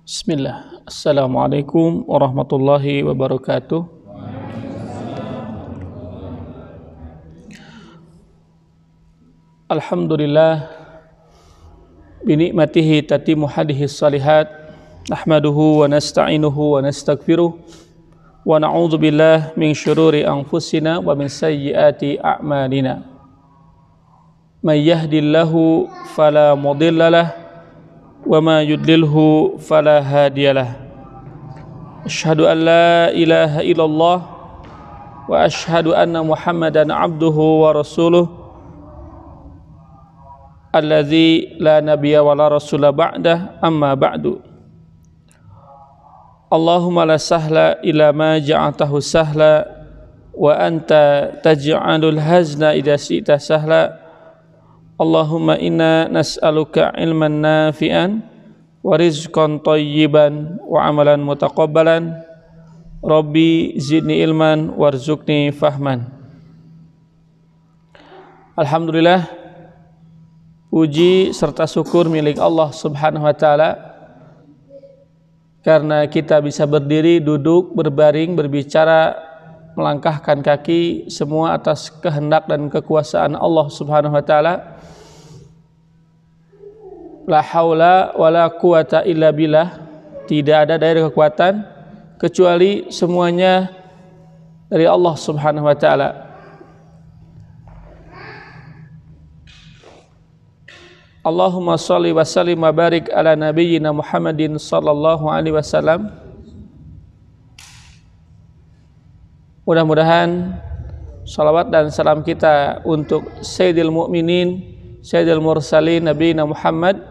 Bismillah. Assalamualaikum warahmatullahi wabarakatuh. Alhamdulillah binikmatihi tatimu hadihis salihat. Nahmaduhu wa nasta'inuhu wa nastaghfiruh wa na'udzu billah min syururi anfusina wa min sayyiati a'malina. May yahdillahu fala mudhillalah wa ma yudlilhu fala hadiyalah. Asyhadu an la ilaha illallah wa asyhadu anna Muhammadan abduhu wa rasuluh alladzi la nabiyya wa la rasula ba'dah, amma ba'du. Allahumma la sahla illa ma ja'altahu sahla wa anta taj'alul hazna idza syi'ta sahla. Allahumma inna nas'aluka ilman nafi'an wa rizqan thayyiban wa amalan mutaqabbalan. Rabbi zidni ilman warzuqni fahman. Alhamdulillah, puji serta syukur milik Allah Subhanahu wa taala karena kita bisa berdiri, duduk, berbaring, berbicara, melangkahkan kaki, semua atas kehendak dan kekuasaan Allah Subhanahu wa taala. La haula wala quwata illa billah. Tidak ada daya kekuatan kecuali semuanya dari Allah Subhanahu wa taala. Allahumma shalli wa sallim wa barik ala nabiyyina Muhammadin sallallahu alaihi wasallam. Mudah-mudahan salawat dan salam kita untuk Sayyidil Mu'minin, Sayyidil Mursalin, Nabiina Muhammad,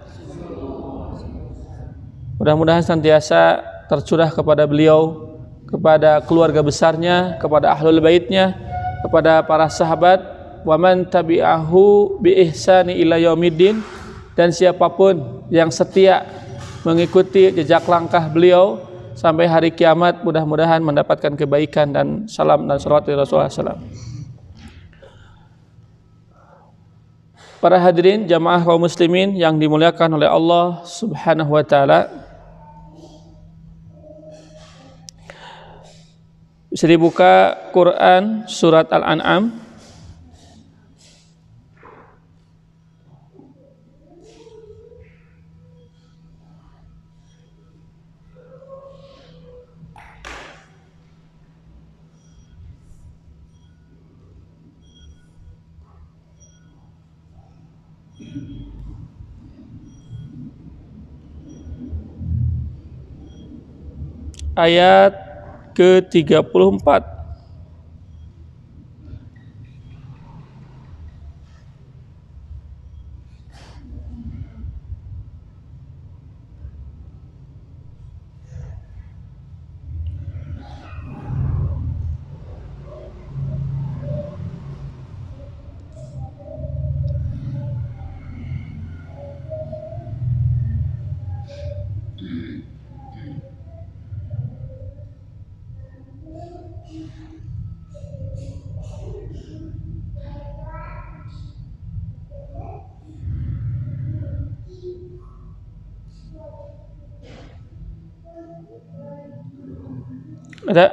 mudah-mudahan senantiasa tercurah kepada beliau, kepada keluarga besarnya, kepada ahlul baitnya, kepada para sahabat, wa man tabi'ahu bi ihsani ila yaumiddin, dan siapapun yang setia mengikuti jejak langkah beliau sampai hari kiamat, mudah-mudahan mendapatkan kebaikan dan salam dan salawat dari Rasulullah SAW. Para hadirin jamaah kaum muslimin yang dimuliakan oleh Allah Subhanahu wa taala, bisa dibuka Quran surat Al-An'am ayat ke-34. Ada?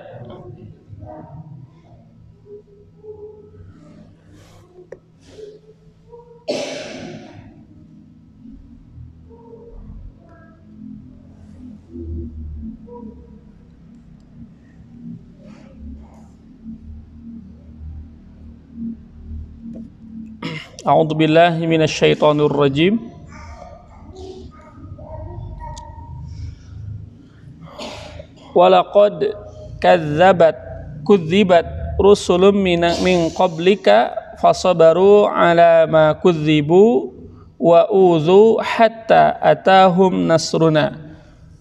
A'udzu billahi minasy syaithanir rajim. Walaqad kudzibat rusulun min qablika fasabaru ala ma kudzibu wa udzu hatta atahum nasruna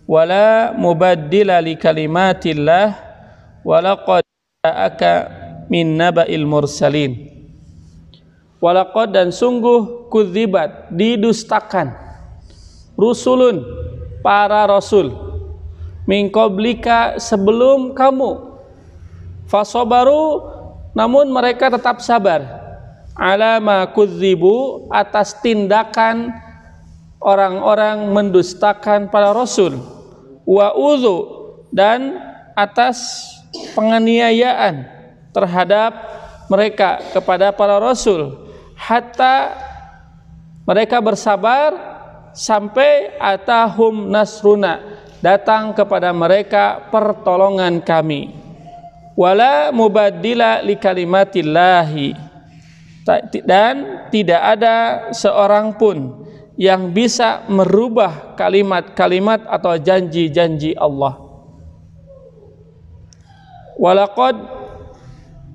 wala mubaddila li kalimatillah walaqad ja'aka min naba'il mursalin. Walaqad, dan sungguh, kudzibat, didustakan, rusulun, para rasul, min qablika, sebelum kamu, fasabaru, namun mereka tetap sabar, ala ma kudzibu, atas tindakan orang-orang mendustakan para rasul, wa udzu, dan atas penganiayaan terhadap mereka kepada para rasul, hatta mereka bersabar sampai atahum nasruna, datang kepada mereka pertolongan kami. Wala mubaddila li kalimatillahi, dan tidak ada seorang pun yang bisa merubah kalimat-kalimat atau janji-janji Allah. Walaqad,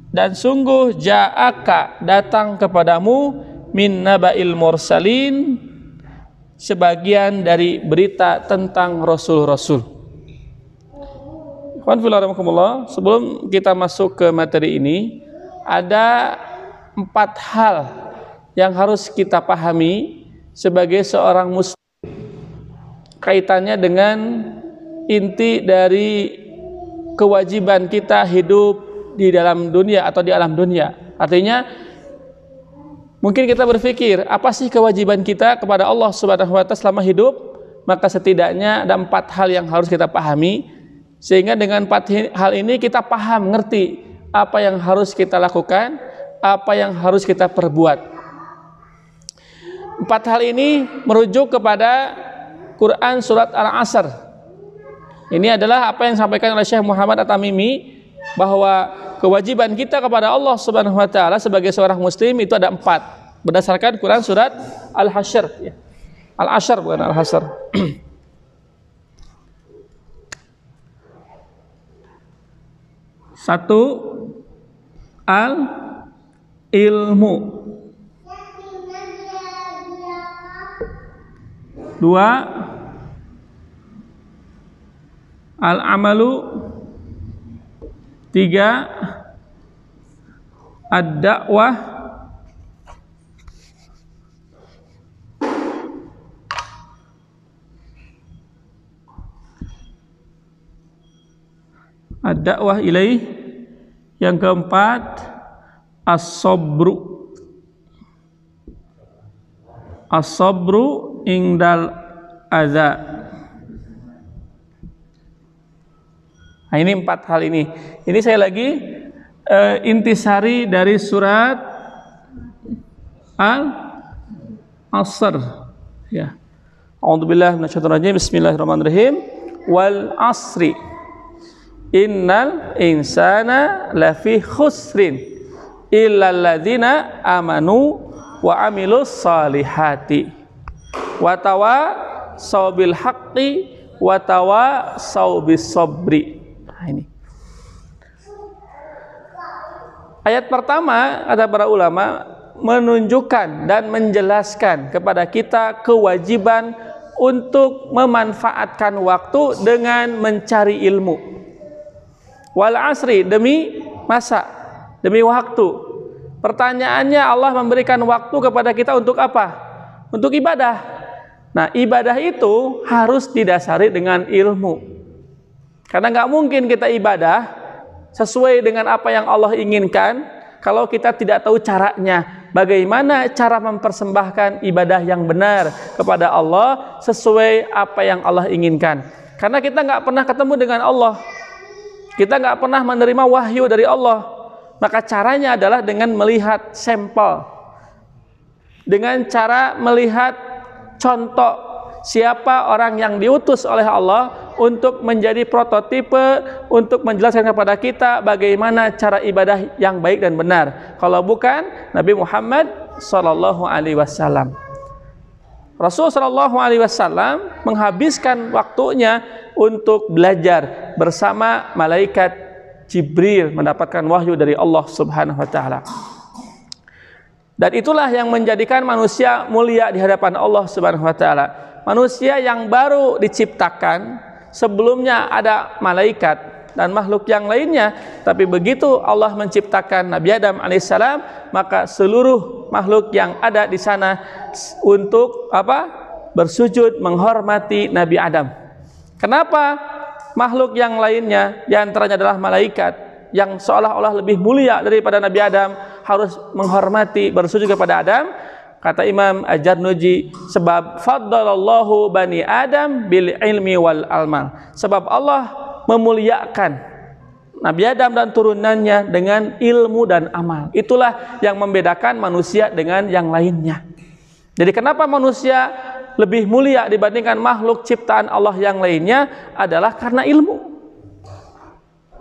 dan sungguh ja'aka, datang kepadamu, min naba'il mursalin, sebagian dari berita tentang rasul-rasul. Sebelum kita masuk ke materi ini, ada 4 hal yang harus kita pahami sebagai seorang muslim, kaitannya dengan inti dari kewajiban kita hidup di dalam dunia atau di alam dunia. Artinya, mungkin kita berpikir, apa sih kewajiban kita kepada Allah Subhanahu wa Ta'ala selama hidup? Maka setidaknya ada 4 hal yang harus kita pahami, sehingga dengan 4 hal ini kita paham, ngerti apa yang harus kita lakukan, apa yang harus kita perbuat. 4 hal ini merujuk kepada Quran surat Al-Asr. Ini adalah apa yang disampaikan oleh Syekh Muhammad At-Tamimi, bahwa kewajiban kita kepada Allah Subhanahu wa Ta'ala sebagai seorang muslim itu ada 4 berdasarkan Quran surat Al-Hasyr, ya. Al-Ashr bukan Al-Hasr. Satu, al-ilmu. 2, al-amalu. 3, ad-da'wah. 4, ad-da'wah ilaih. Yang keempat, as-sabru. As-sabru indal adza. Nah, ini 4 hal ini. Ini saya lagi intisari dari surat Al-Asr. Ya. A'udzubillahi minasyaitonir rajim. Bismillahirrahmanirrahim. Wal asri. Innal insana lafi khusrin illal ladzina amanu wa amilus salihati wa tawasaw bil haqqi wa tawasaw bis sabri. Nah, ini ayat pertama, kata para ulama, menunjukkan dan menjelaskan kepada kita kewajiban untuk memanfaatkan waktu dengan mencari ilmu. Wal asri, demi masa, demi waktu. Pertanyaannya, Allah memberikan waktu kepada kita untuk apa? Untuk ibadah. Nah, ibadah itu harus didasari dengan ilmu. Karena nggak mungkin kita ibadah sesuai dengan apa yang Allah inginkan kalau kita tidak tahu caranya. Bagaimana cara mempersembahkan ibadah yang benar kepada Allah sesuai apa yang Allah inginkan. Karena kita nggak pernah ketemu dengan Allah, kita nggak pernah menerima wahyu dari Allah. Maka caranya adalah dengan melihat sampel, dengan cara melihat contoh siapa orang yang diutus oleh Allah untuk menjadi prototipe, untuk menjelaskan kepada kita bagaimana cara ibadah yang baik dan benar. Kalau bukan Nabi Muhammad SAW. Rasul SAW menghabiskan waktunya untuk belajar bersama malaikat Jibril, mendapatkan wahyu dari Allah Subhanahu wa Ta'ala. Dan itulah yang menjadikan manusia mulia di hadapan Allah Subhanahu wa Ta'ala. Manusia yang baru diciptakan, sebelumnya ada malaikat dan makhluk yang lainnya, tapi begitu Allah menciptakan Nabi Adam alaihissalam, maka seluruh makhluk yang ada di sana untuk apa? Bersujud menghormati Nabi Adam. Kenapa makhluk yang lainnya, di antaranya adalah malaikat yang seolah-olah lebih mulia daripada Nabi Adam, harus menghormati, bersujud kepada Adam? Kata Imam Al-Jarnuji, sebab faddalallahu bani Adam bil ilmi wal amal. Sebab Allah memuliakan Nabi Adam dan turunannya dengan ilmu dan amal. Itulah yang membedakan manusia dengan yang lainnya. Jadi kenapa manusia lebih mulia dibandingkan makhluk ciptaan Allah yang lainnya adalah karena ilmu.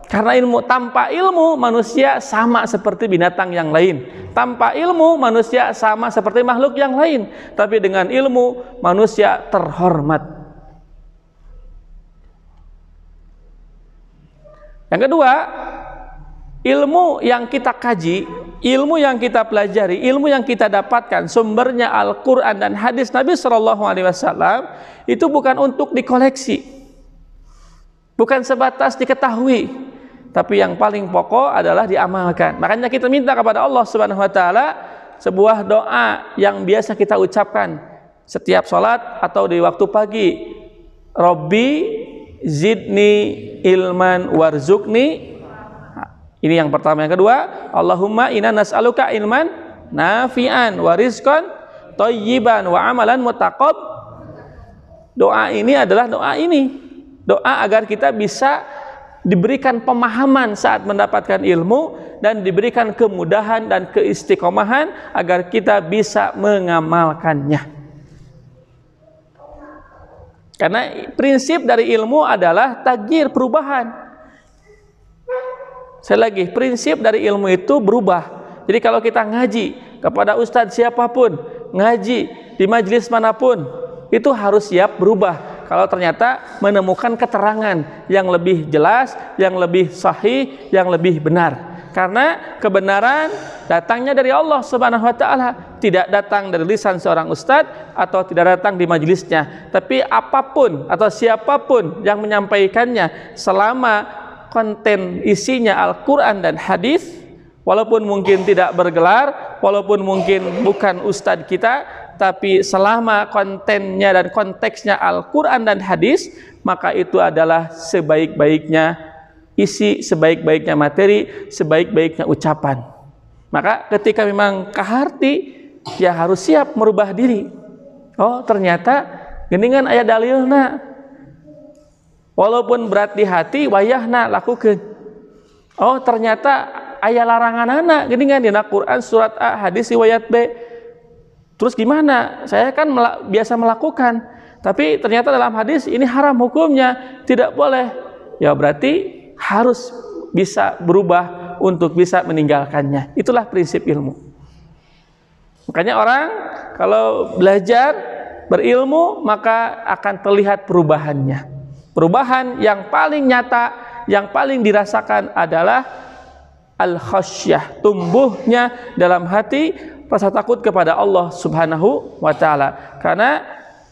Karena ilmu, tanpa ilmu manusia sama seperti binatang yang lain. Tanpa ilmu manusia sama seperti makhluk yang lain. Tapi dengan ilmu manusia terhormat. Yang kedua, ilmu yang kita kaji, ilmu yang kita pelajari, ilmu yang kita dapatkan sumbernya Al-Quran dan hadis Nabi SAW itu bukan untuk dikoleksi, bukan sebatas diketahui, tapi yang paling pokok adalah diamalkan. Makanya kita minta kepada Allah Subhanahu wa taala sebuah doa yang biasa kita ucapkan setiap sholat atau di waktu pagi. Rabbi zidni ilman warzuqni. Ini yang pertama. Yang kedua, Allahumma inna nas'aluka ilman nafi'an wa rizqan thayyiban wa amalan muttaqab. Doa ini adalah doa ini. Doa agar kita bisa diberikan pemahaman saat mendapatkan ilmu dan diberikan kemudahan dan keistiqomahan agar kita bisa mengamalkannya. Karena prinsip dari ilmu adalah taghyir, perubahan. Sekali lagi, prinsip dari ilmu itu berubah. Jadi kalau kita ngaji kepada ustadz siapapun, ngaji di majelis manapun, itu harus siap berubah. Kalau ternyata menemukan keterangan yang lebih jelas, yang lebih sahih, yang lebih benar. Karena kebenaran datangnya dari Allah Subhanahu wa taala, tidak datang dari lisan seorang ustadz atau tidak datang di majelisnya. Tapi apapun atau siapapun yang menyampaikannya, selama konten isinya Al-Quran dan hadis, walaupun mungkin tidak bergelar, walaupun mungkin bukan ustadz kita, tapi selama kontennya dan konteksnya Al-Quran dan hadis, maka itu adalah sebaik-baiknya isi, sebaik-baiknya materi, sebaik-baiknya ucapan. Maka ketika memang kaharti, ya harus siap merubah diri. Oh ternyata geningan aya dalilna, walaupun berat di hati, wayahna lakukeun. Oh ternyata aya laranganana geningan dina Quran surat A, hadis riwayat B. Terus gimana? Saya kan biasa melakukan, tapi ternyata dalam hadis ini haram hukumnya, tidak boleh. Ya berarti harus bisa berubah untuk bisa meninggalkannya. Itulah prinsip ilmu. Makanya orang kalau belajar berilmu maka akan terlihat perubahannya. Perubahan yang paling nyata, yang paling dirasakan adalah al-khasyah, tumbuhnya dalam hati rasa takut kepada Allah Subhanahu wa taala. Karena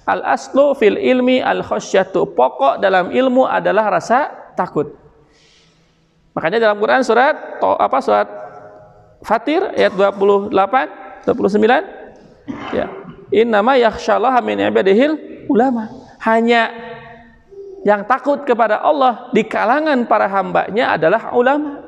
al-aslu fil ilmi al-khasyatu, pokok dalam ilmu adalah rasa takut. Makanya dalam Quran surat Fatir ayat 28 29 ya, innama yakhsyallaha min ibadihil ulama. Hanya yang takut kepada Allah di kalangan para hambanya adalah ulama.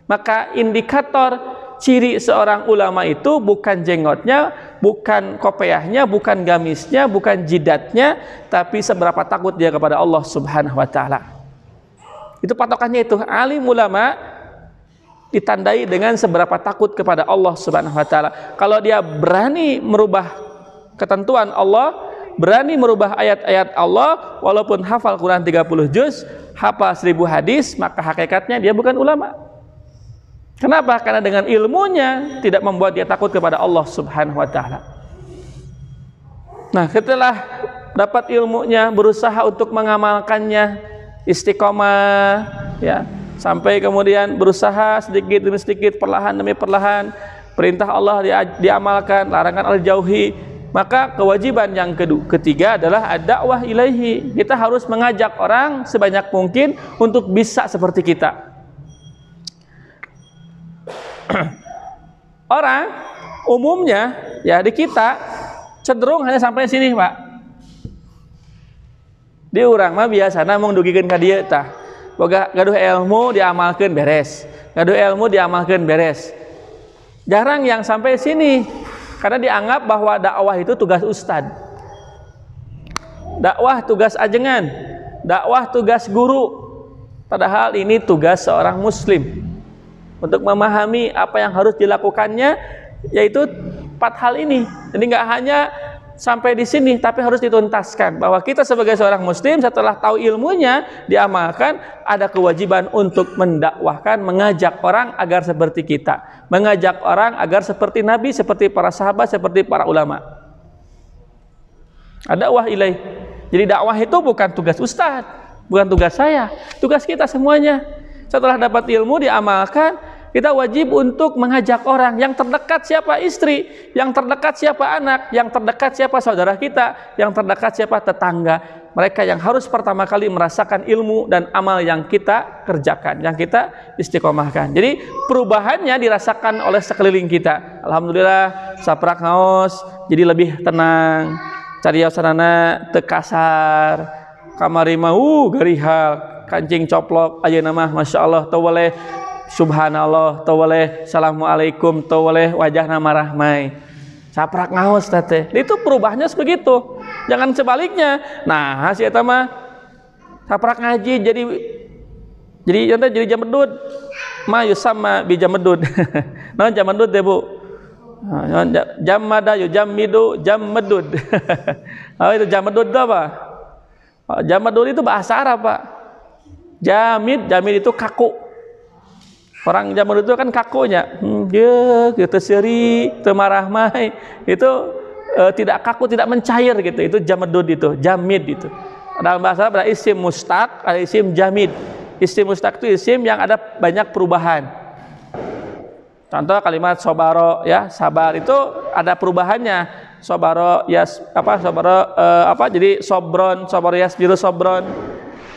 Maka indikator ciri seorang ulama itu bukan jenggotnya, bukan kopiahnya, bukan gamisnya, bukan jidatnya, tapi seberapa takut dia kepada Allah Subhanahu wa taala. Itu patokannya itu. Alim ulama ditandai dengan seberapa takut kepada Allah Subhanahu wa taala. Kalau dia berani merubah ketentuan Allah, berani merubah ayat-ayat Allah, walaupun hafal Quran 30 juz, hafal 1000 hadis, maka hakikatnya dia bukan ulama. Kenapa? Karena dengan ilmunya tidak membuat dia takut kepada Allah Subhanahu wa taala. Nah, setelah dapat ilmunya, berusaha untuk mengamalkannya, istiqomah ya, sampai kemudian berusaha sedikit demi sedikit, perlahan demi perlahan, perintah Allah diamalkan, larangan Allah jauhi. Maka kewajiban yang ketiga adalah ad-da'wah ilaihi. Kita harus mengajak orang sebanyak mungkin untuk bisa seperti kita. Orang umumnya ya di kita cenderung hanya sampai sini, Pak. Di urang mah biasana mung dugikeun ka dieu tah. Boga gaduh ilmu diamalkeun beres. Gaduh ilmu diamalkeun beres. Jarang yang sampai sini. Karena dianggap bahwa dakwah itu tugas ustad, dakwah tugas ajengan, dakwah tugas guru. Padahal ini tugas seorang muslim untuk memahami apa yang harus dilakukannya, yaitu 4 hal ini. Jadi nggak hanya sampai di sini, tapi harus dituntaskan bahwa kita sebagai seorang muslim setelah tahu ilmunya diamalkan, ada kewajiban untuk mendakwahkan, mengajak orang agar seperti kita, mengajak orang agar seperti Nabi, seperti para sahabat, seperti para ulama. Dakwah ilaih. Jadi dakwah itu bukan tugas ustadz, bukan tugas saya, tugas kita semuanya. Setelah dapat ilmu diamalkan, kita wajib untuk mengajak orang. Yang terdekat siapa? Istri. Yang terdekat siapa? Anak. Yang terdekat siapa? Saudara kita. Yang terdekat siapa? Tetangga. Mereka yang harus pertama kali merasakan ilmu dan amal yang kita kerjakan, yang kita istiqomahkan. Jadi perubahannya dirasakan oleh sekeliling kita. Alhamdulillah, saprak ngaos jadi lebih tenang, carios sanana teu kasar, kamari mah garihal, kancing coplok ayeuna mah masyaallah teu boleh subhanallah, teu boleh assalamualaikum, teu boleh wajahna marah mai. Saprak ngaos teh. Itu perubahannya begitu. Jangan sebaliknya. Nah, si eta mah saprak ngaji jadi jamedud. Ma yusamma bi jamedud. Naon jamedud teh, Bu? Jamada yujammidu jamedud. Oh, itu jamedud apa? Jamedud itu bahasa Arab, Pak. Jamid itu kaku. Orang jamedud itu kan kakunya. Gitu seri, temarah mai. Itu tidak kaku, tidak mencair gitu. Itu jamedud itu, jamid itu. Dalam bahasa Arab ada isim mustaq, ada isim jamid. Isim mustaq itu isim yang ada banyak perubahan. Contoh kalimat sobaro, ya, sabar itu ada perubahannya. Sobaro yas jadi sobron, sobaro yasbiru sobron.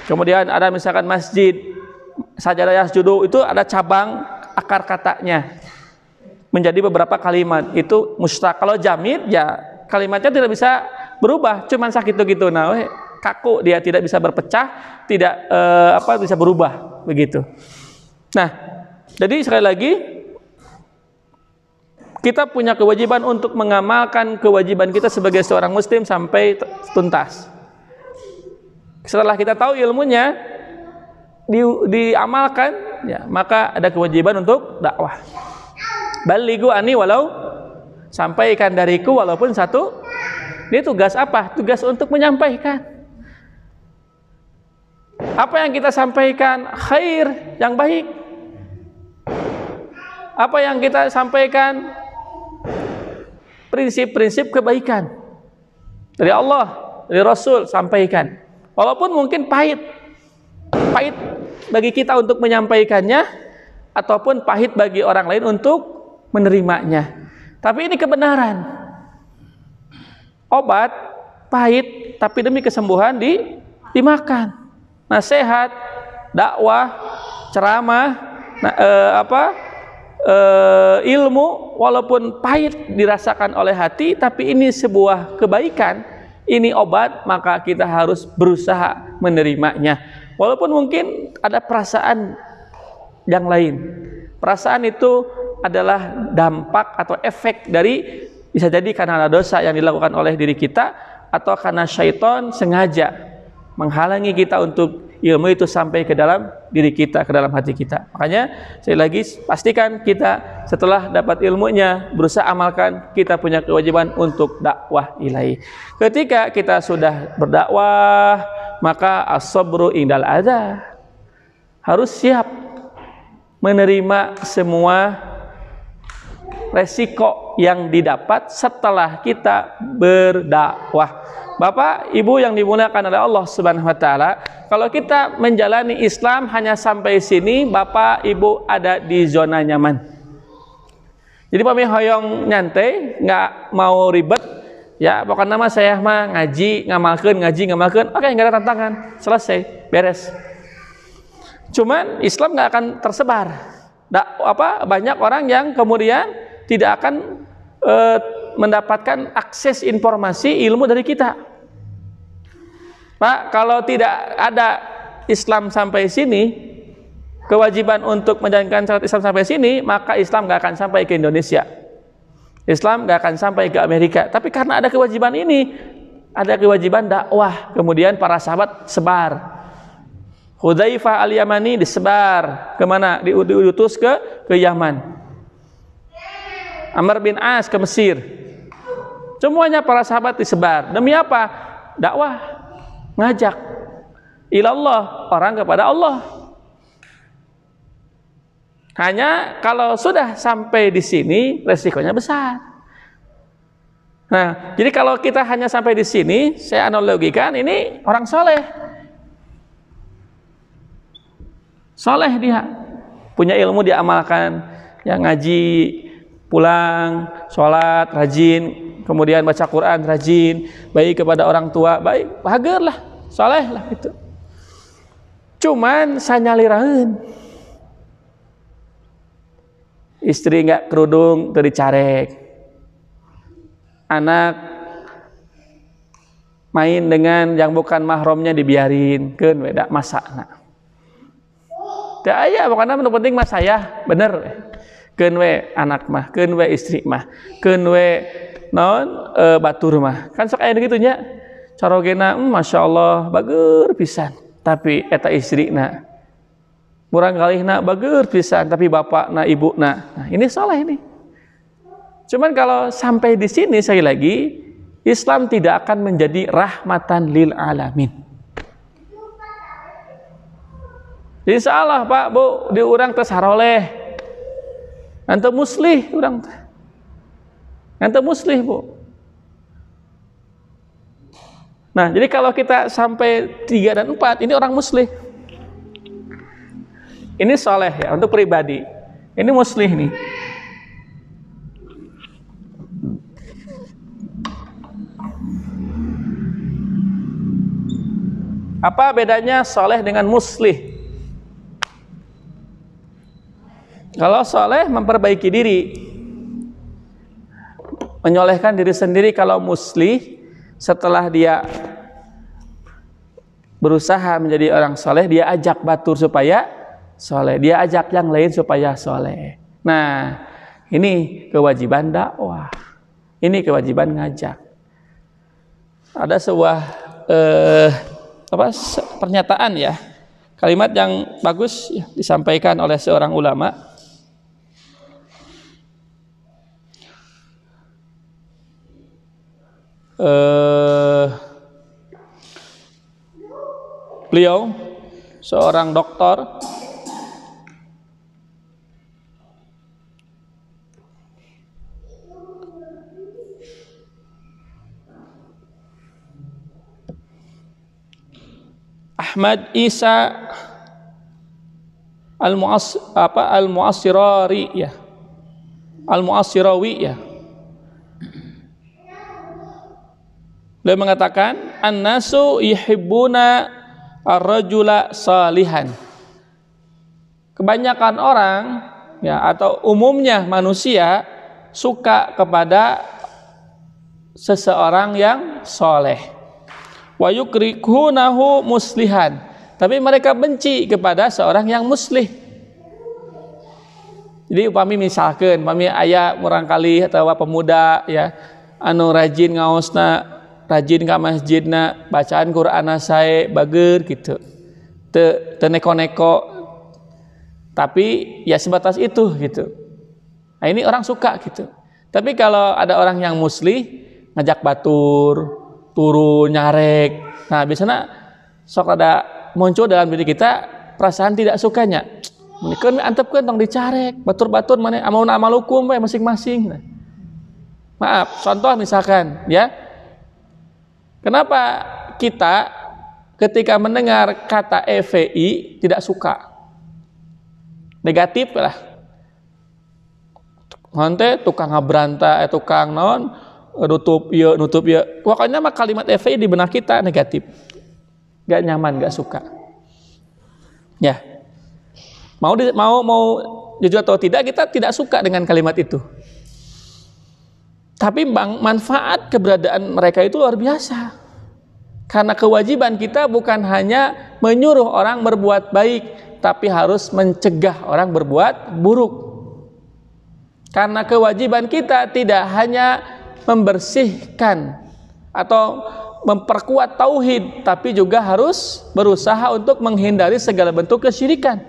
Kemudian ada misalkan masjid, sajadah yasjudu, itu ada cabang akar katanya menjadi beberapa kalimat. Itu mustaq. Kalau jamid ya kalimatnya tidak bisa berubah, cuman sakit gitu. Nah, kaku, dia tidak bisa berpecah, tidak bisa berubah begitu. Nah, jadi sekali lagi kita punya kewajiban untuk mengamalkan kewajiban kita sebagai seorang muslim sampai tuntas. Setelah kita tahu ilmunya, diamalkan, ya, maka ada kewajiban untuk dakwah. Balighu ani walau, sampaikan dariku walaupun satu. Ini tugas apa? Tugas untuk menyampaikan. Apa yang kita sampaikan khair, yang baik. Apa yang kita sampaikan prinsip-prinsip kebaikan dari Allah, dari Rasul, sampaikan. Walaupun mungkin pahit bagi kita untuk menyampaikannya, ataupun pahit bagi orang lain untuk menerimanya. Tapi ini kebenaran. Obat pahit, tapi demi kesembuhan dimakan. Nasihat, dakwah, ceramah, ilmu, walaupun pahit dirasakan oleh hati, tapi ini sebuah kebaikan. Ini obat, maka kita harus berusaha menerimanya. Walaupun mungkin ada perasaan yang lain. Perasaan itu adalah dampak atau efek dari, bisa jadi karena dosa yang dilakukan oleh diri kita, atau karena syaitan sengaja menghalangi kita untuk ilmu itu sampai ke dalam diri kita, ke dalam hati kita. Makanya sekali lagi pastikan kita setelah dapat ilmunya berusaha amalkan, kita punya kewajiban untuk dakwah ilahi. Ketika kita sudah berdakwah, maka as-sabru indal adza, harus siap menerima semua resiko yang didapat setelah kita berdakwah. Bapak, Ibu yang dimuliakan oleh Allah Subhanahu wa taala, kalau kita menjalani Islam hanya sampai sini, Bapak Ibu ada di zona nyaman. Jadi pami hoyong nyantai, nggak mau ribet, ya pokoknya nama saya mah ngaji ngamalkeun, oke, nggak ada tantangan, selesai, beres. Cuman Islam nggak akan tersebar. Banyak orang yang kemudian tidak akan mendapatkan akses informasi ilmu dari kita. Pak, kalau tidak ada Islam sampai sini, kewajiban untuk menjalankan syariat Islam sampai sini, maka Islam nggak akan sampai ke Indonesia. Islam nggak akan sampai ke Amerika. Tapi karena ada kewajiban ini, ada kewajiban dakwah. Kemudian para sahabat sebar. Hudzaifah al-Yamani disebar kemana? Diutus ke Yaman. Amr bin As ke Mesir. Semuanya para sahabat disebar. Demi apa? Dakwah, ngajak ilallah, orang kepada Allah. Hanya kalau sudah sampai di sini resikonya besar. Nah, jadi kalau kita hanya sampai di sini, saya analogikan ini orang soleh. Soleh dia, punya ilmu diamalkan, yang ngaji, pulang, sholat, rajin, kemudian baca Quran, rajin, baik kepada orang tua, baik, bahagia lah, soleh lah gitu. Cuman saya nyalirahin, istri nggak kerudung, teu dicarek, anak main dengan yang bukan mahramnya dibiarin, keun beda masakna. Teu aya, pokoknya nu penting mah saya, bener. Keun we anak mah, keun we istri mah, keun we naon batur mah. Kan sok aya kitu nya. Carogena masyaallah bageur pisan, tapi eta istrina murang kalihna bageur pisan, tapi bapakna ibuna. Nah, ini salah ini. Cuman kalau sampai di sini sekali lagi, Islam tidak akan menjadi rahmatan lil alamin. Insya Allah Pak Bu, di urang teh saroleh, ante muslih urang teh, ante muslih Bu. Nah, jadi kalau kita sampai 3 dan 4, ini orang muslih. Ini soleh ya, untuk pribadi. Ini muslih nih. Apa bedanya soleh dengan muslih? Kalau soleh memperbaiki diri, menyolehkan diri sendiri. Kalau muslih, setelah dia berusaha menjadi orang soleh, dia ajak batur supaya soleh, dia ajak yang lain supaya soleh. Nah, ini kewajiban dakwah, ini kewajiban ngajak. Ada sebuah pernyataan ya, kalimat yang bagus ya, disampaikan oleh seorang ulama. Beliau seorang doktor Ahmad Isa Al-Mu'assirawi ya, Al-Mu'assirawi ya. Beliau mengatakan, an-nasu yuhibbuna ar-rajula salihan. Kebanyakan orang ya, atau umumnya manusia suka kepada seseorang yang soleh. Wa yukrihunahu muslihan. Tapi mereka benci kepada seorang yang muslih. Jadi upami misalkan, upami aya murangkali atau pemuda ya, anu rajin ngaosna, rajin ka masjidna, bacaan Qur'ana sae bageur gitu, teu neko-neko, tapi ya sebatas itu gitu. Nah, ini orang suka gitu. Tapi kalau ada orang yang muslih, ngajak batur, turun nyarek, nah biasanya sok ada muncul dalam diri kita perasaan tidak sukanya. Mungkin antepkeun tong dicarek, batur-batur mana amal hukum we masing-masing. Nah, maaf, contoh misalkan ya, kenapa kita ketika mendengar kata FPI tidak suka? Negatif lah. Nanti tukang ngabranta, tukang non, nutup ya. Pokoknya mah kalimat FPI di benak kita negatif. Gak nyaman, gak suka. Ya. Mau jujur atau tidak, kita tidak suka dengan kalimat itu. Tapi manfaat keberadaan mereka itu luar biasa. Karena kewajiban kita bukan hanya menyuruh orang berbuat baik, tapi harus mencegah orang berbuat buruk. Karena kewajiban kita tidak hanya membersihkan atau memperkuat tauhid, tapi juga harus berusaha untuk menghindari segala bentuk kesyirikan.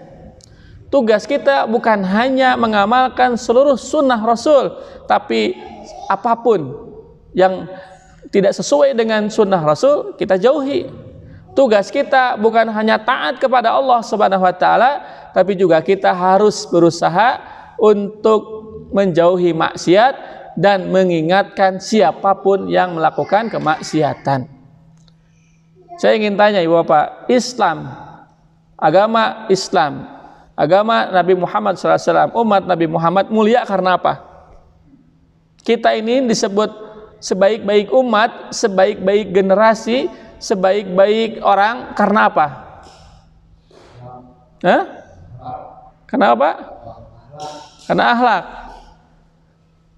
Tugas kita bukan hanya mengamalkan seluruh sunnah Rasul, tapi apapun yang tidak sesuai dengan sunnah Rasul kita jauhi. Tugas kita bukan hanya taat kepada Allah Subhanahu wa taala, tapi juga kita harus berusaha untuk menjauhi maksiat dan mengingatkan siapapun yang melakukan kemaksiatan. Saya ingin tanya Ibu Bapak, agama Islam, agama Nabi Muhammad SAW, umat Nabi Muhammad mulia karena apa? Kita ini disebut sebaik-baik umat, sebaik-baik generasi, sebaik-baik orang karena apa? Karena apa? Karena akhlak.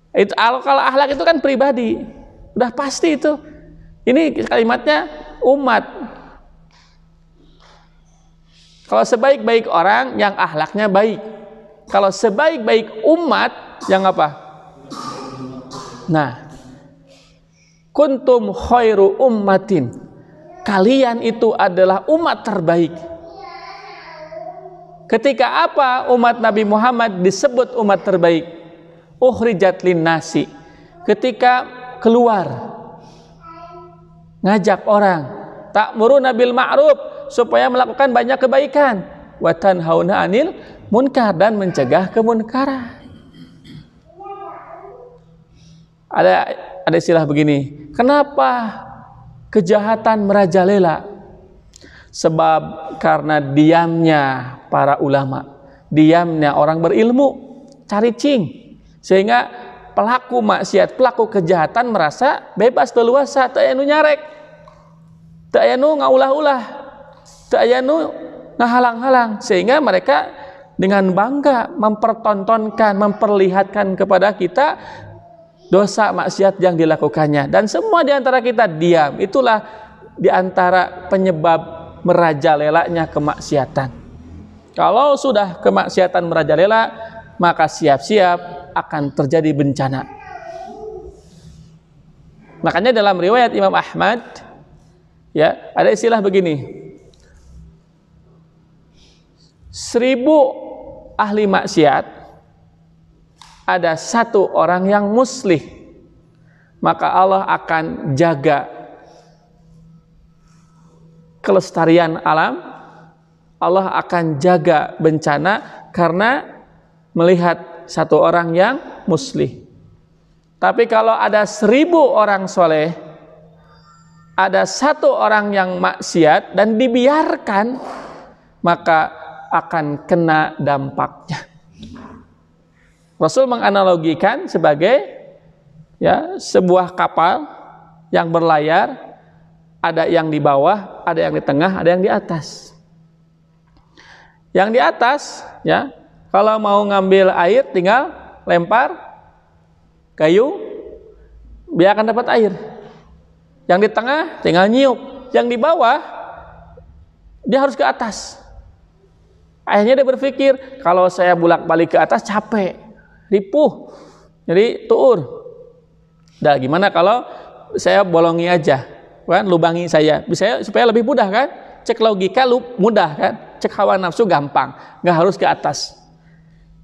Itu kalau akhlak itu kan pribadi, udah pasti itu. Ini kalimatnya umat. Kalau sebaik-baik orang yang akhlaknya baik. Kalau sebaik-baik umat yang apa? Nah, kuntum khairu ummatin. Kalian itu adalah umat terbaik. Ketika apa umat Nabi Muhammad disebut umat terbaik? Ukhrijat linnasi, ketika keluar ngajak orang, ta'muruna bil ma'ruf, supaya melakukan banyak kebaikan, wa tanhauna 'anil munkar, dan mencegah kemunkaran. Ada istilah begini, kenapa kejahatan merajalela? Sebab karena diamnya para ulama, diamnya orang berilmu, cari cing. Sehingga pelaku maksiat, pelaku kejahatan merasa bebas leluasa, teu aya nu nyarek, teu aya nu ngaulah-ulah, teu aya nu ngahalang-halang, sehingga mereka dengan bangga mempertontonkan, memperlihatkan kepada kita dosa maksiat yang dilakukannya, dan semua diantara kita diam. Itulah diantara penyebab merajalelanya kemaksiatan. Kalau sudah kemaksiatan merajalela, maka siap-siap akan terjadi bencana. Makanya dalam riwayat Imam Ahmad, ya, ada istilah begini: 1000 ahli maksiat, ada 1 orang yang muslih, maka Allah akan jaga kelestarian alam, Allah akan jaga bencana karena melihat 1 orang yang muslih. Tapi kalau ada 1000 orang soleh, ada 1 orang yang maksiat dan dibiarkan, maka akan kena dampaknya. Rasul menganalogikan sebagai, ya, sebuah kapal yang berlayar, ada yang di bawah, ada yang di tengah, ada yang di atas. Yang di atas, ya, kalau mau ngambil air tinggal lempar kayu, dia akan dapat air. Yang di tengah tinggal nyiuk, yang di bawah dia harus ke atas. Akhirnya dia berpikir, kalau saya bolak-balik ke atas capek, ripuh, jadi tuur. Dah, gimana kalau saya bolongi aja, kan, lubangi saya, bisa supaya lebih mudah kan? Cek logika mudah kan? Cek hawa nafsu gampang, nggak harus ke atas.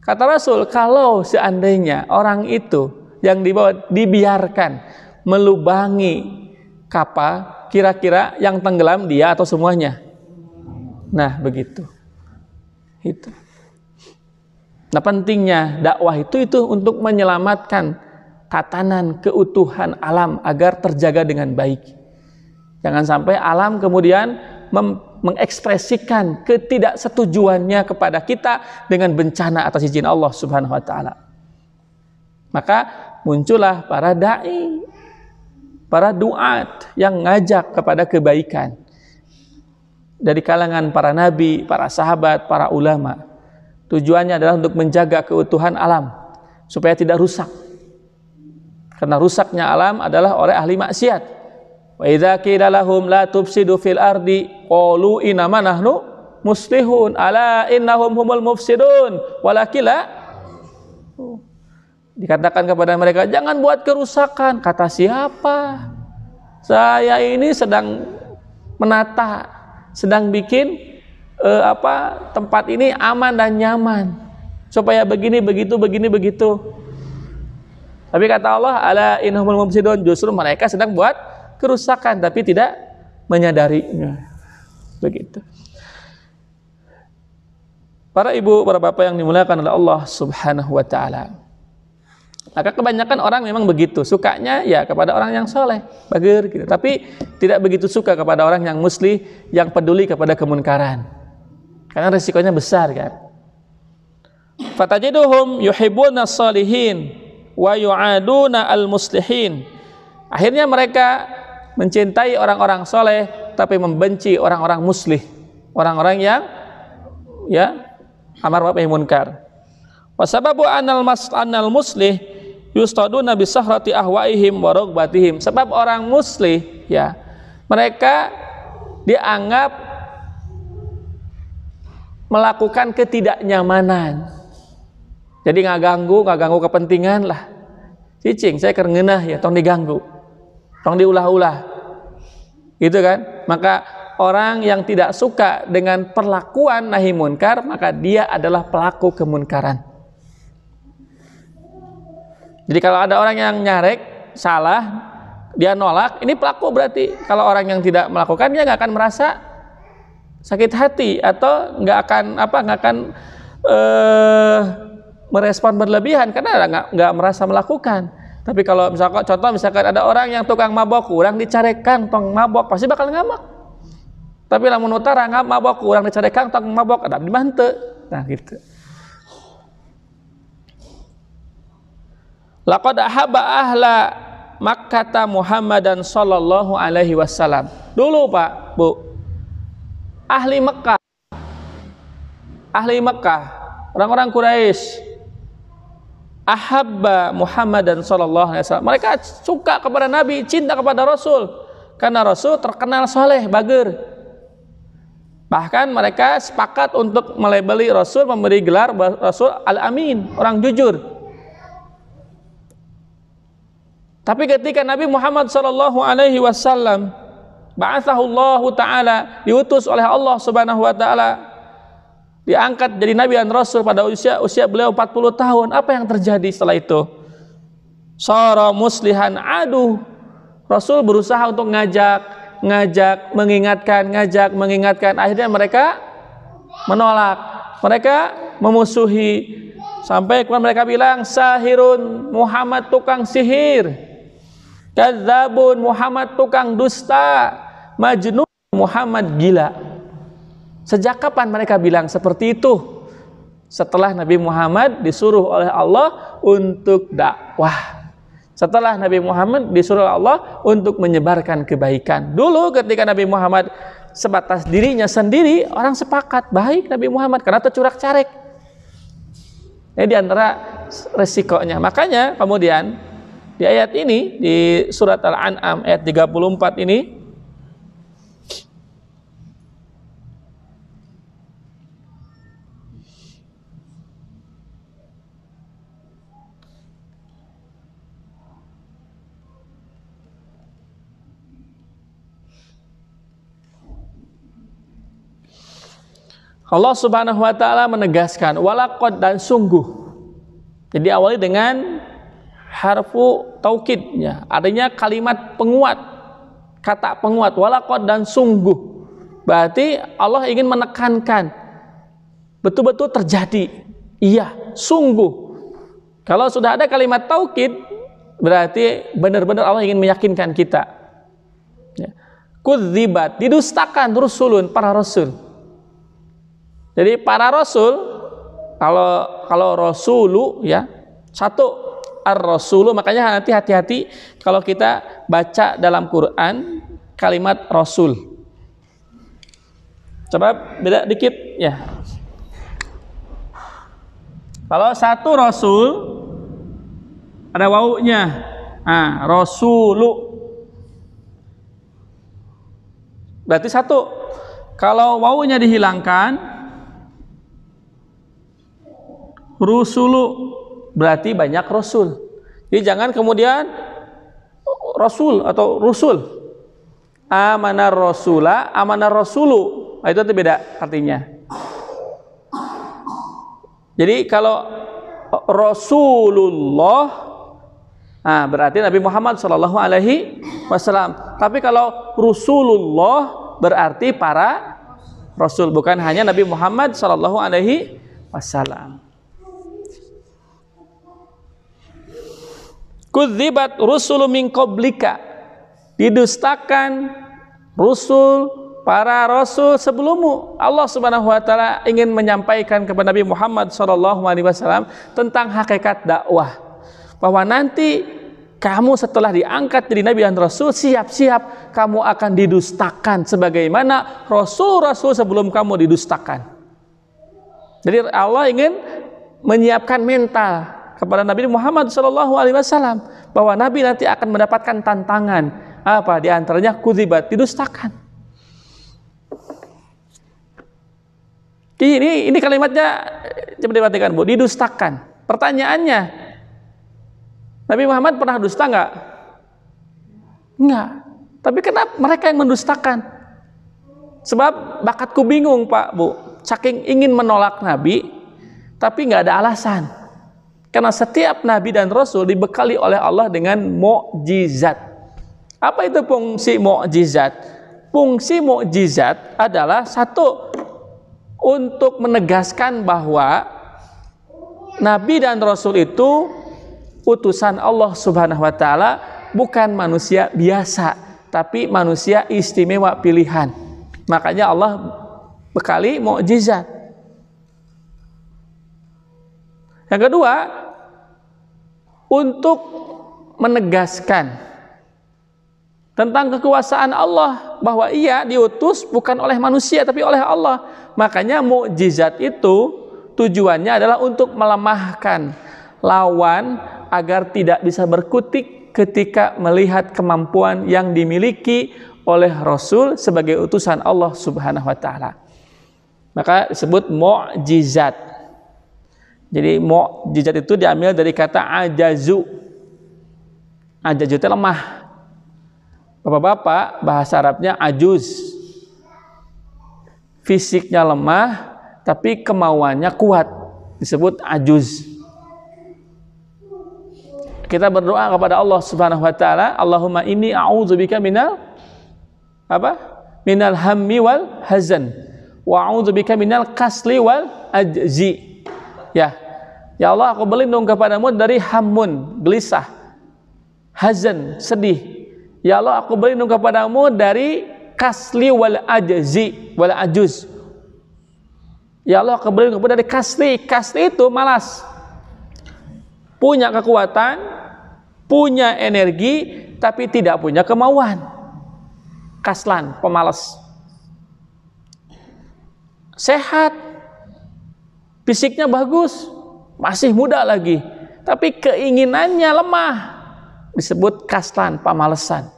Kata Rasul, kalau seandainya orang itu yang dibiarkan melubangi kapal, kira-kira yang tenggelam dia atau semuanya? Nah, begitu. Itu. Nah, pentingnya dakwah itu untuk menyelamatkan tatanan keutuhan alam agar terjaga dengan baik. Jangan sampai alam kemudian mengekspresikan ketidaksetujuannya kepada kita dengan bencana atas izin Allah Subhanahu wa taala. Maka muncullah para dai, para duat yang ngajak kepada kebaikan dari kalangan para nabi, para sahabat, para ulama. Tujuannya adalah untuk menjaga keutuhan alam supaya tidak rusak. Karena rusaknya alam adalah oleh ahli maksiat. Wa idza qila lahum la tufsidu fil ardi qalu innama nahnu muslihun ala innahum humul mufsidun walakin la. Dikatakan kepada mereka, jangan buat kerusakan. Kata siapa? Saya ini sedang menata, sedang bikin tempat ini aman dan nyaman, supaya begini begitu, begini begitu. Tapi kata Allah, ala innahumul mufsidun, justru mereka sedang buat kerusakan tapi tidak menyadarinya. Begitu. Para ibu, para bapak yang dimuliakan oleh Allah Subhanahu wa taala. Maka kebanyakan orang memang begitu, sukanya ya kepada orang yang soleh, bager gitu. Tapi tidak begitu suka kepada orang yang muslih, yang peduli kepada kemunkaran. Karena resikonya besar kan. Fatajiduhum yuhibbuna shalihin wa yu'aduna al-muslihin. Akhirnya mereka mencintai orang-orang soleh tapi membenci orang-orang muslih, orang-orang yang amar ma'ruf nahi munkar. Wa sababu anal muslih yustaduna bi sahrati ahwaihim wa ragbatihim. Sebab orang muslih ya, mereka dianggap melakukan ketidaknyamanan. Jadi ngaganggu kepentingan lah. Cicing saya kerengenah ya, tong diganggu, tong diulah-ulah, gitu kan? Maka orang yang tidak suka dengan perlakuan nahi munkar, maka dia adalah pelaku kemunkaran. Jadi kalau ada orang yang nyarek salah, dia nolak, ini pelaku berarti. Kalau orang yang tidak melakukan, dia nggak akan merasa sakit hati atau nggak akan merespon berlebihan karena nggak merasa melakukan. Tapi kalau misalkan ada orang yang tukang mabok, kurang dicarekan tong mabok, pasti bakal ngambek. Tapi lamun utara nggak mabok, kurang dicarekan tong mabok, ada di mante. Nah gitu. Laqad ahabba ahla Makkah Muhammadan sallallahu alaihi wasallam. Dulu Pak, Bu, ahli Mekah, orang-orang Quraisy, ahabba Muhammadan sallallahu alaihi wasallam. Mereka suka kepada Nabi, cinta kepada Rasul, karena Rasul terkenal soleh, bager. Bahkan mereka sepakat untuk melabeli Rasul, memberi gelar Rasul Al-Amin, orang jujur. Tapi ketika Nabi Muhammad sallallahu alaihi wasallam ba'athahullahu taala, diutus oleh Allah Subhanahu wa taala, diangkat jadi nabi dan rasul pada usia beliau 40 tahun, apa yang terjadi setelah itu? Sara muslihan adu. Rasul berusaha untuk mengingatkan, akhirnya mereka menolak, mereka memusuhi, sampai kemudian mereka bilang sahirun, Muhammad tukang sihir. Kadzabun, Muhammad tukang dusta. Majnun, Muhammad gila. Sejak kapan mereka bilang seperti itu? Setelah Nabi Muhammad disuruh oleh Allah untuk dakwah. Setelah Nabi Muhammad disuruh Allah untuk menyebarkan kebaikan. Dulu ketika Nabi Muhammad sebatas dirinya sendiri, orang sepakat baik Nabi Muhammad karena tercurak carek. Ini diantara resikonya. Makanya kemudian di ayat ini, di surat Al-An'am ayat 34 ini, Allah Subhanahu wa taala menegaskan walaqad, dan sungguh. Jadi awali dengan harfu taukidnya, adanya kalimat penguat, kata penguat, walaqad, dan sungguh. Berarti Allah ingin menekankan betul-betul terjadi. Iya, sungguh. Kalau sudah ada kalimat taukid, berarti benar-benar Allah ingin meyakinkan kita. Kudzibat, didustakan rusulun, para rasul. Jadi para rasul, kalau rasulu ya, satu ar-rasulu, makanya nanti hati-hati kalau kita baca dalam Quran kalimat rasul. Coba beda dikit ya. Kalau satu rasul ada wawunya, nah rasulu berarti satu. Kalau wawunya dihilangkan, rusulu, berarti banyak rasul. Jadi jangan kemudian rasul atau rusul. Amanar rasula, amanar rasulu. Nah, itu beda artinya. Jadi kalau Rasulullah, nah berarti Nabi Muhammad Shallallahu Alaihi Wasallam. Tapi kalau Rasulullah berarti para Rasul, bukan hanya Nabi Muhammad Shallallahu Alaihi Wasallam. Kudzibat rusulu min qablika, didustakan rusul, para rasul sebelummu. Allah Subhanahu wa taala ingin menyampaikan kepada Nabi Muhammad sallallahu alaihi wasallam tentang hakikat dakwah, bahwa nanti kamu setelah diangkat jadi nabi dan rasul, siap-siap kamu akan didustakan sebagaimana rasul-rasul sebelum kamu didustakan. Jadi Allah ingin menyiapkan mental kepada Nabi Muhammad sallallahu alaihi wasallam bahwa nabi nanti akan mendapatkan tantangan, apa di antaranya kudzibat, didustakan. Ini kalimatnya coba diperhatikan, Bu, didustakan. Pertanyaannya, Nabi Muhammad pernah dusta enggak? Enggak. Tapi kenapa mereka yang mendustakan? Sebab bakatku bingung, Pak, Bu. Saking ingin menolak Nabi, tapi enggak ada alasan. Karena setiap Nabi dan Rasul dibekali oleh Allah dengan mukjizat. Apa itu fungsi mukjizat? Fungsi mukjizat adalah satu, untuk menegaskan bahwa Nabi dan Rasul itu utusan Allah Subhanahu wa taala, bukan manusia biasa, tapi manusia istimewa pilihan. Makanya Allah bekali mukjizat. Yang kedua, untuk menegaskan tentang kekuasaan Allah, bahwa ia diutus bukan oleh manusia tapi oleh Allah. Makanya mukjizat itu tujuannya adalah untuk melemahkan lawan agar tidak bisa berkutik ketika melihat kemampuan yang dimiliki oleh Rasul sebagai utusan Allah Subhanahu wa taala. Maka disebut mukjizat. Jadi mukjizat itu diambil dari kata ajazu. Ajazu itu lemah. Bapak-bapak, bahasa Arabnya ajuz. Fisiknya lemah, tapi kemauannya kuat. Disebut ajuz. Kita berdoa kepada Allah Subhanahu wa taala, Allahumma inni a'udzubika minal apa? Minal hammi wal hazan. Wa a'udzubika minal kasli wal ajzi. Ya. Ya Allah, aku berlindung kepadamu dari hammun, gelisah. Hazan, sedih. Ya Allah, aku berlindung kepadamu dari kasli wal ajzi wal ajuz. Ya Allah, aku berlindung kepada dari kasli. Kasli itu malas. Punya kekuatan, punya energi, tapi tidak punya kemauan. Kaslan, pemalas. Sehat, fisiknya bagus, masih muda lagi, tapi keinginannya lemah. Disebut kaslan, pemalesan.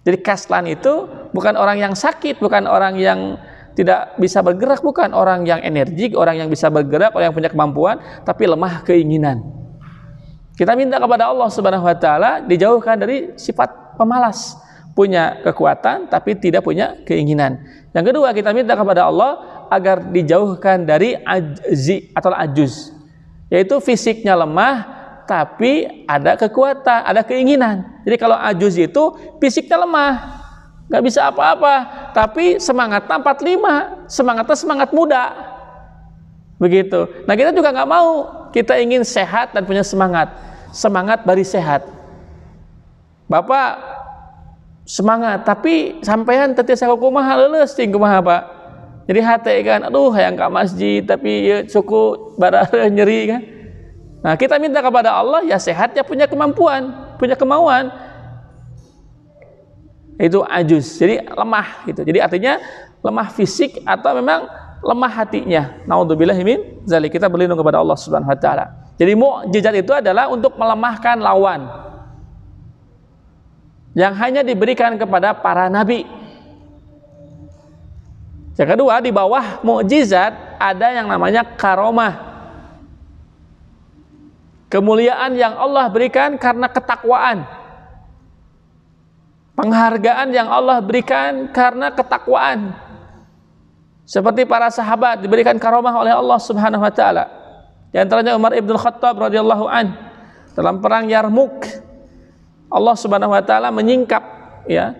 Jadi kaslan itu bukan orang yang sakit, bukan orang yang tidak bisa bergerak, bukan orang yang energik, orang yang bisa bergerak, orang yang punya kemampuan, tapi lemah keinginan. Kita minta kepada Allah Subhanahu wa taala dijauhkan dari sifat pemalas, punya kekuatan tapi tidak punya keinginan. Yang kedua, kita minta kepada Allah agar dijauhkan dari ajzi atau ajuz, yaitu fisiknya lemah tapi ada kekuatan, ada keinginan. Jadi kalau ajuz itu fisiknya lemah, nggak bisa apa-apa, tapi semangatnya 45, semangatnya semangat muda. Begitu. Nah, kita juga nggak mau. Kita ingin sehat dan punya semangat. Semangat bari sehat. Bapak semangat, tapi sampean teu saya kumaha leuleus ting kumaha, Pak. Jadi hate kan, aduh hayang ka masjid tapi ya suku barare nyeri kan. Nah, kita minta kepada Allah ya sehat, ya punya kemampuan, punya kemauan. Itu ajuz, jadi lemah gitu. Jadi artinya lemah fisik atau memang lemah hatinya. Naudzubillahi min dzalik. Kita berlindung kepada Allah Subhanahu wa taala. Jadi mukjizat itu adalah untuk melemahkan lawan yang hanya diberikan kepada para nabi. Yang kedua, di bawah mukjizat ada yang namanya karomah. Kemuliaan yang Allah berikan karena ketakwaan. Penghargaan yang Allah berikan karena ketakwaan. Seperti para sahabat diberikan karomah oleh Allah Subhanahu wa taala. Di antaranya Umar ibn Khattab radhiyallahu an dalam perang Yarmuk. Allah Subhanahu wa taala menyingkap ya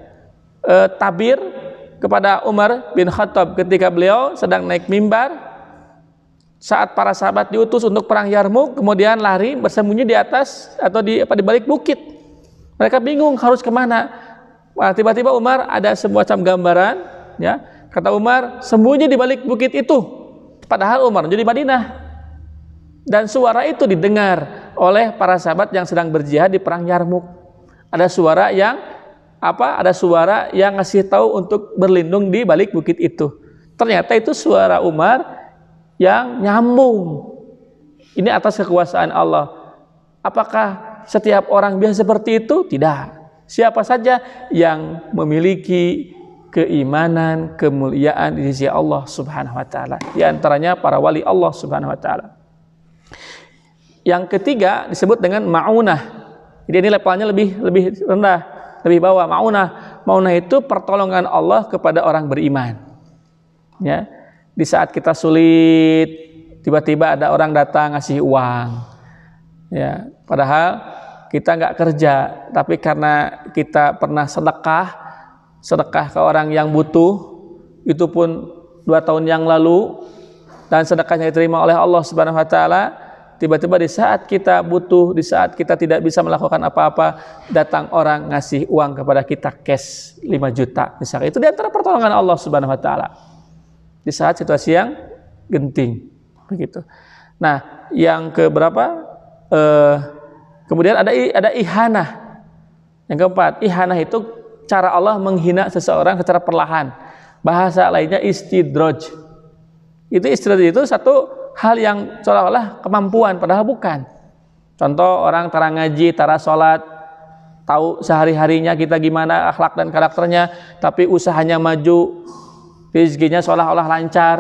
tabir kepada Umar bin Khattab ketika beliau sedang naik mimbar saat para sahabat diutus untuk perang Yarmuk, kemudian lari bersembunyi di atas atau di balik bukit. Mereka bingung harus kemana. Wah, tiba-tiba Umar ada semacam gambaran, ya. Kata Umar, sembunyi di balik bukit itu. Padahal Umar jadi Madinah. Dan suara itu didengar oleh para sahabat yang sedang berjihad di perang Yarmuk. Ada suara yang Ada suara yang ngasih tahu untuk berlindung di balik bukit itu. Ternyata itu suara Umar yang nyambung. Ini atas kekuasaan Allah. Apakah setiap orang biasa seperti itu? Tidak. Siapa saja yang memiliki keimanan, kemuliaan di sisi Allah Subhanahu wa taala. Di antaranya para wali Allah Subhanahu wa taala. Yang ketiga disebut dengan ma'unah. Jadi ini levelnya lebih rendah, lebih bawah. Ma'unah itu pertolongan Allah kepada orang beriman. Ya. Di saat kita sulit, tiba-tiba ada orang datang ngasih uang, ya, padahal kita nggak kerja, tapi karena kita pernah sedekah ke orang yang butuh, itu pun 2 tahun yang lalu, dan sedekahnya diterima oleh Allah Subhanahu Wa Taala. Tiba-tiba di saat kita butuh, di saat kita tidak bisa melakukan apa-apa, datang orang ngasih uang kepada kita cash 5 juta, misalnya. Itu di antara pertolongan Allah Subhanahu Wa Taala di saat situasi yang genting, begitu. Nah, yang keberapa? Kemudian ada ihanah. Yang keempat, ihanah itu cara Allah menghina seseorang secara perlahan. Bahasa lainnya istidraj. Itu istidraj itu satu hal yang seolah-olah kemampuan, padahal bukan. Contoh, orang tara ngaji, tara sholat, tahu sehari-harinya kita gimana akhlak dan karakternya, tapi usahanya maju, rezekinya seolah-olah lancar,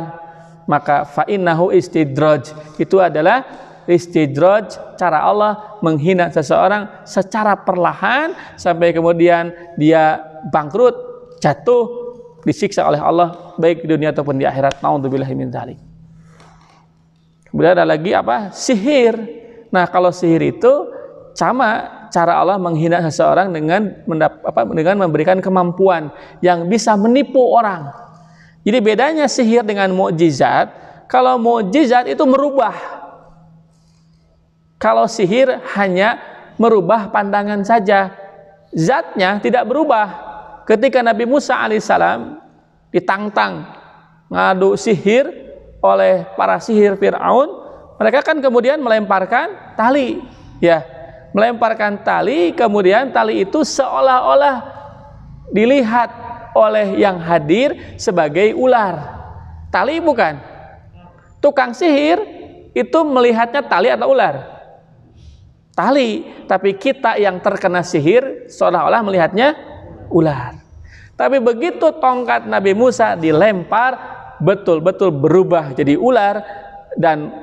maka fa'innahu istidraj. Itu adalah istidraj, cara Allah menghina seseorang secara perlahan sampai kemudian dia bangkrut, jatuh, disiksa oleh Allah baik di dunia ataupun di akhirat. Na'udzubillahi min dzalik. Kemudian ada lagi sihir. Nah, kalau sihir itu sama cara Allah menghina seseorang dengan memberikan kemampuan yang bisa menipu orang. Jadi bedanya sihir dengan mukjizat, kalau mukjizat itu merubah. Kalau sihir hanya merubah pandangan saja, zatnya tidak berubah. Ketika Nabi Musa alaihissalam ditantang ngadu sihir oleh para sihir Fir'aun, mereka kan kemudian melemparkan tali, ya, melemparkan tali, kemudian tali itu seolah-olah dilihat oleh yang hadir sebagai ular. Tali bukan. Tukang sihir itu melihatnya tali atau ular? Tali. Tapi kita yang terkena sihir seolah-olah melihatnya ular. Tapi begitu tongkat Nabi Musa dilempar, betul-betul berubah jadi ular, dan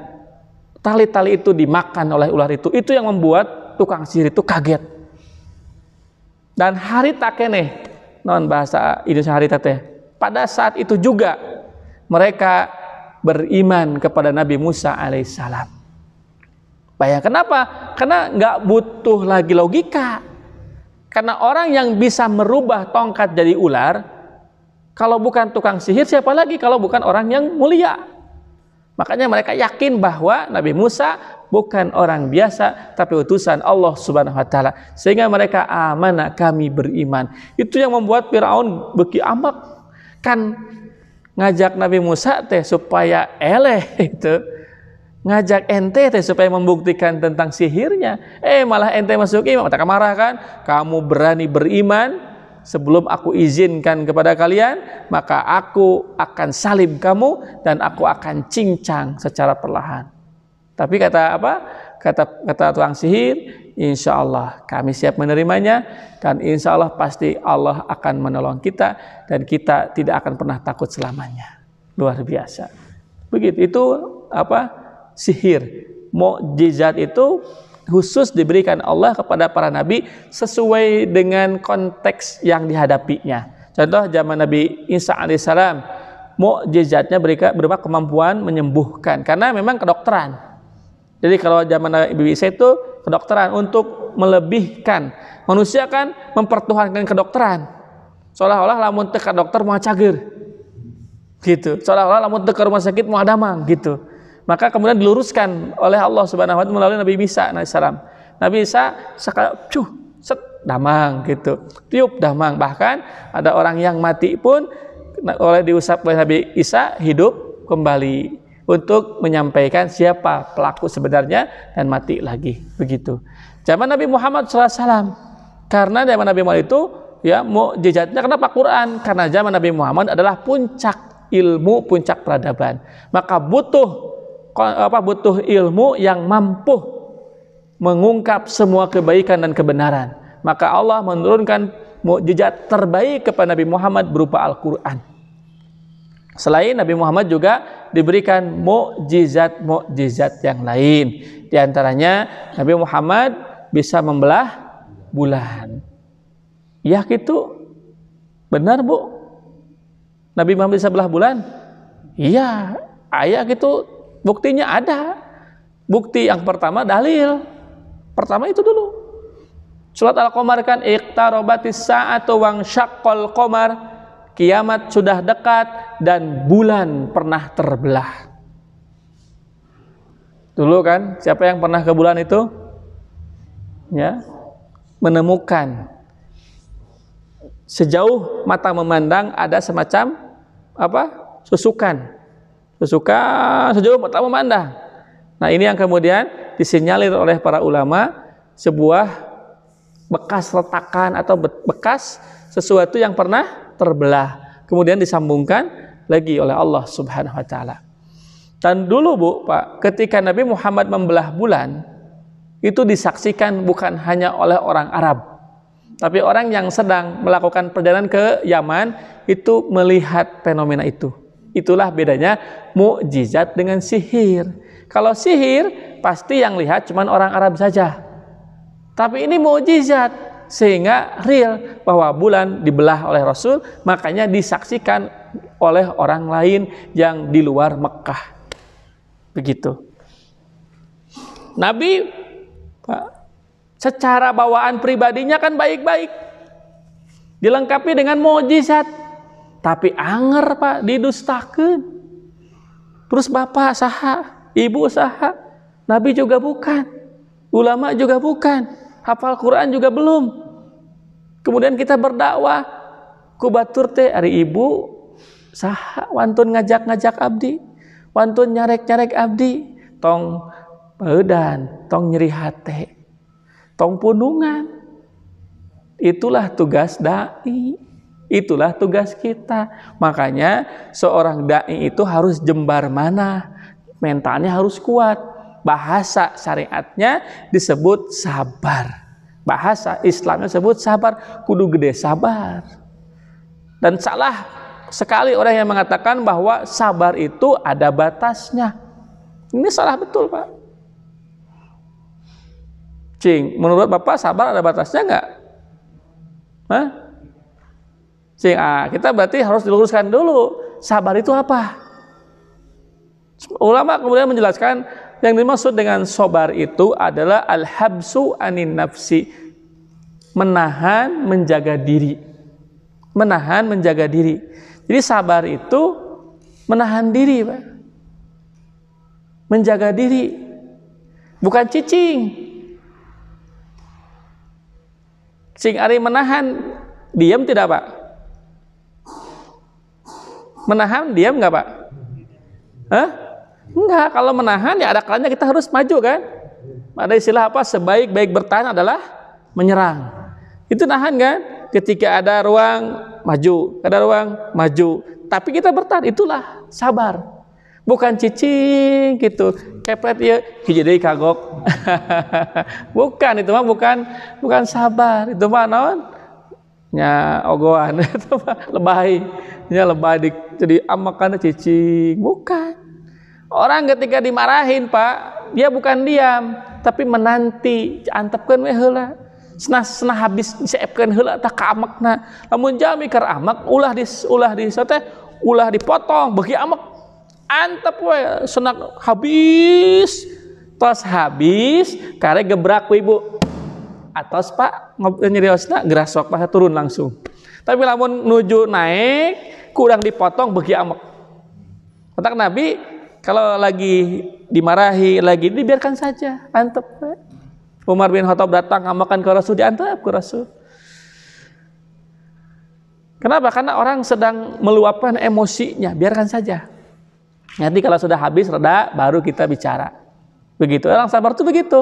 tali-tali itu dimakan oleh ular itu. Itu yang membuat tukang sihir itu kaget. Dan hari takeneh, non bahasa Indonesia hari teh. Pada saat itu juga mereka beriman kepada Nabi Musa alaihissalam. Bayangkan kenapa? Karena nggak butuh lagi logika. Karena orang yang bisa merubah tongkat jadi ular, kalau bukan tukang sihir siapa lagi kalau bukan orang yang mulia? Makanya mereka yakin bahwa Nabi Musa bukan orang biasa, tapi utusan Allah Subhanahu wa taala. Sehingga mereka amanah, kami beriman. Itu yang membuat Firaun beki amak. Kan ngajak Nabi Musa teh supaya eleh itu. Ngajak ente teh supaya membuktikan tentang sihirnya. Malah ente masuk iman. Mereka marah kan? Kamu berani beriman sebelum aku izinkan kepada kalian, maka aku akan salim kamu dan aku akan cincang secara perlahan. Tapi kata tukang sihir, insya Allah kami siap menerimanya, dan insya Allah pasti Allah akan menolong kita dan kita tidak akan pernah takut selamanya. Luar biasa. Begitu itu sihir. Mukjizat itu khusus diberikan Allah kepada para nabi sesuai dengan konteks yang dihadapinya. Contoh zaman Nabi Isa alaihissalam, mukjizatnya berupa kemampuan menyembuhkan karena memang kedokteran. Jadi kalau zaman Nabi Isa itu kedokteran untuk melebihkan, manusia kan mempertuhankan kedokteran. Seolah-olah lamun teu ka dokter mau cager. Gitu. Seolah-olah lamun teu ka rumah sakit mau damang gitu. Maka kemudian diluruskan oleh Allah Subhanahu wa taala melalui Nabi Isa alaihissalam. Nabi Isa set damang gitu. Tiup damang, bahkan ada orang yang mati pun oleh diusap oleh Nabi Isa hidup kembali untuk menyampaikan siapa pelaku sebenarnya dan mati lagi begitu. Zaman Nabi Muhammad SAW, karena zaman Nabi Muhammad itu ya mukjizatnya kenapa Quran? Karena zaman Nabi Muhammad adalah puncak ilmu, puncak peradaban. Maka butuh ilmu yang mampu mengungkap semua kebaikan dan kebenaran. Maka Allah menurunkan mukjizat terbaik kepada Nabi Muhammad berupa Al-Quran. Selain Nabi Muhammad juga diberikan mukjizat yang lain. Di antaranya Nabi Muhammad bisa membelah bulan. Ya gitu. Benar Bu? Nabi Muhammad bisa belah bulan? Iya, ayat gitu. Buktinya ada. Bukti yang pertama dalil. Pertama itu dulu. Surat Al-Qamar kan iqtarabatis sa'atu wansyaqqal qamar. Kiamat sudah dekat dan bulan pernah terbelah. Dulu kan siapa yang pernah ke bulan itu? Ya. Menemukan sejauh mata memandang ada semacam susukan sejauh mata memandang. Nah ini yang kemudian disinyalir oleh para ulama sebuah bekas retakan atau bekas sesuatu yang pernah terbelah, kemudian disambungkan lagi oleh Allah Subhanahu wa taala. Dan dulu Bu, Pak, ketika Nabi Muhammad membelah bulan itu disaksikan bukan hanya oleh orang Arab, tapi orang yang sedang melakukan perjalanan ke Yaman itu melihat fenomena itu. Itulah bedanya mukjizat dengan sihir. Kalau sihir pasti yang lihat cuma orang Arab saja. Tapi ini mukjizat sehingga real bahwa bulan dibelah oleh Rasul, makanya disaksikan oleh orang lain yang di luar Mekah. Begitu. Nabi secara bawaan pribadinya kan baik-baik. Dilengkapi dengan mukjizat. Tapi anger Pak didustakeun. Terus bapak saha, ibu saha, nabi juga bukan, ulama juga bukan, hafal Quran juga belum. Kemudian kita berdakwah, kubatur teh ari ibu saha wantun ngajak-ngajak abdi, wantun nyarek-nyarek abdi, tong peudan, tong nyeri hate, tong punungan. Itulah tugas dai. Itulah tugas kita. Makanya seorang dai itu harus jembar mana, mentalnya harus kuat. Bahasa syariatnya disebut sabar. Bahasa Islamnya disebut sabar. Kudu gede sabar. Dan salah sekali orang yang mengatakan bahwa sabar itu ada batasnya. Ini salah betul Pak. Cing, menurut Bapak sabar ada batasnya enggak? Hah? Kita berarti harus diluruskan dulu. Sabar itu apa? Ulama kemudian menjelaskan yang dimaksud dengan sabar itu adalah al-habsu anin nafsi, menahan, menjaga diri. Menahan, menjaga diri. Jadi sabar itu menahan diri, Pak. Menjaga diri. Bukan cicing. Cing ari menahan, diam tidak Pak? Menahan diam nggak Pak? Hah? Enggak, kalau menahan ya ada kalanya kita harus maju kan? Ada istilah apa? Sebaik-baik bertahan adalah menyerang. Itu nahan kan? Ketika ada ruang maju, ada ruang maju. Tapi kita bertahan, itulah sabar. Bukan cicing gitu, kepret ya jadi kagok. Bukan, itu mah bukan sabar, itu mah naon? Nya ogohan, itu mah lebay. Nya lebay jadi amakan cicing. Bukan. Orang ketika dimarahin Pak, dia bukan diam, tapi menanti, antepkeun we heula. Senah habis diseepkeun heula tah ka amakna. Lamun jalmi keur amak ulah dipotong beuki amak. Antep we senak habis. Tos habis kare gebrak we Ibu. Atos Pak nyeriosna gerasok Pak turun langsung. Tapi lamun nuju naik kurang dipotong beuki amak. Kata Nabi, kalau lagi dimarahi, lagi dibiarkan saja, antep. Umar bin Khattab datang ngamakan ke Rasul, diantep ke Rasul. Kenapa? Karena orang sedang meluapkan emosinya, biarkan saja. Nanti kalau sudah habis reda, baru kita bicara. Begitu, orang sabar itu begitu.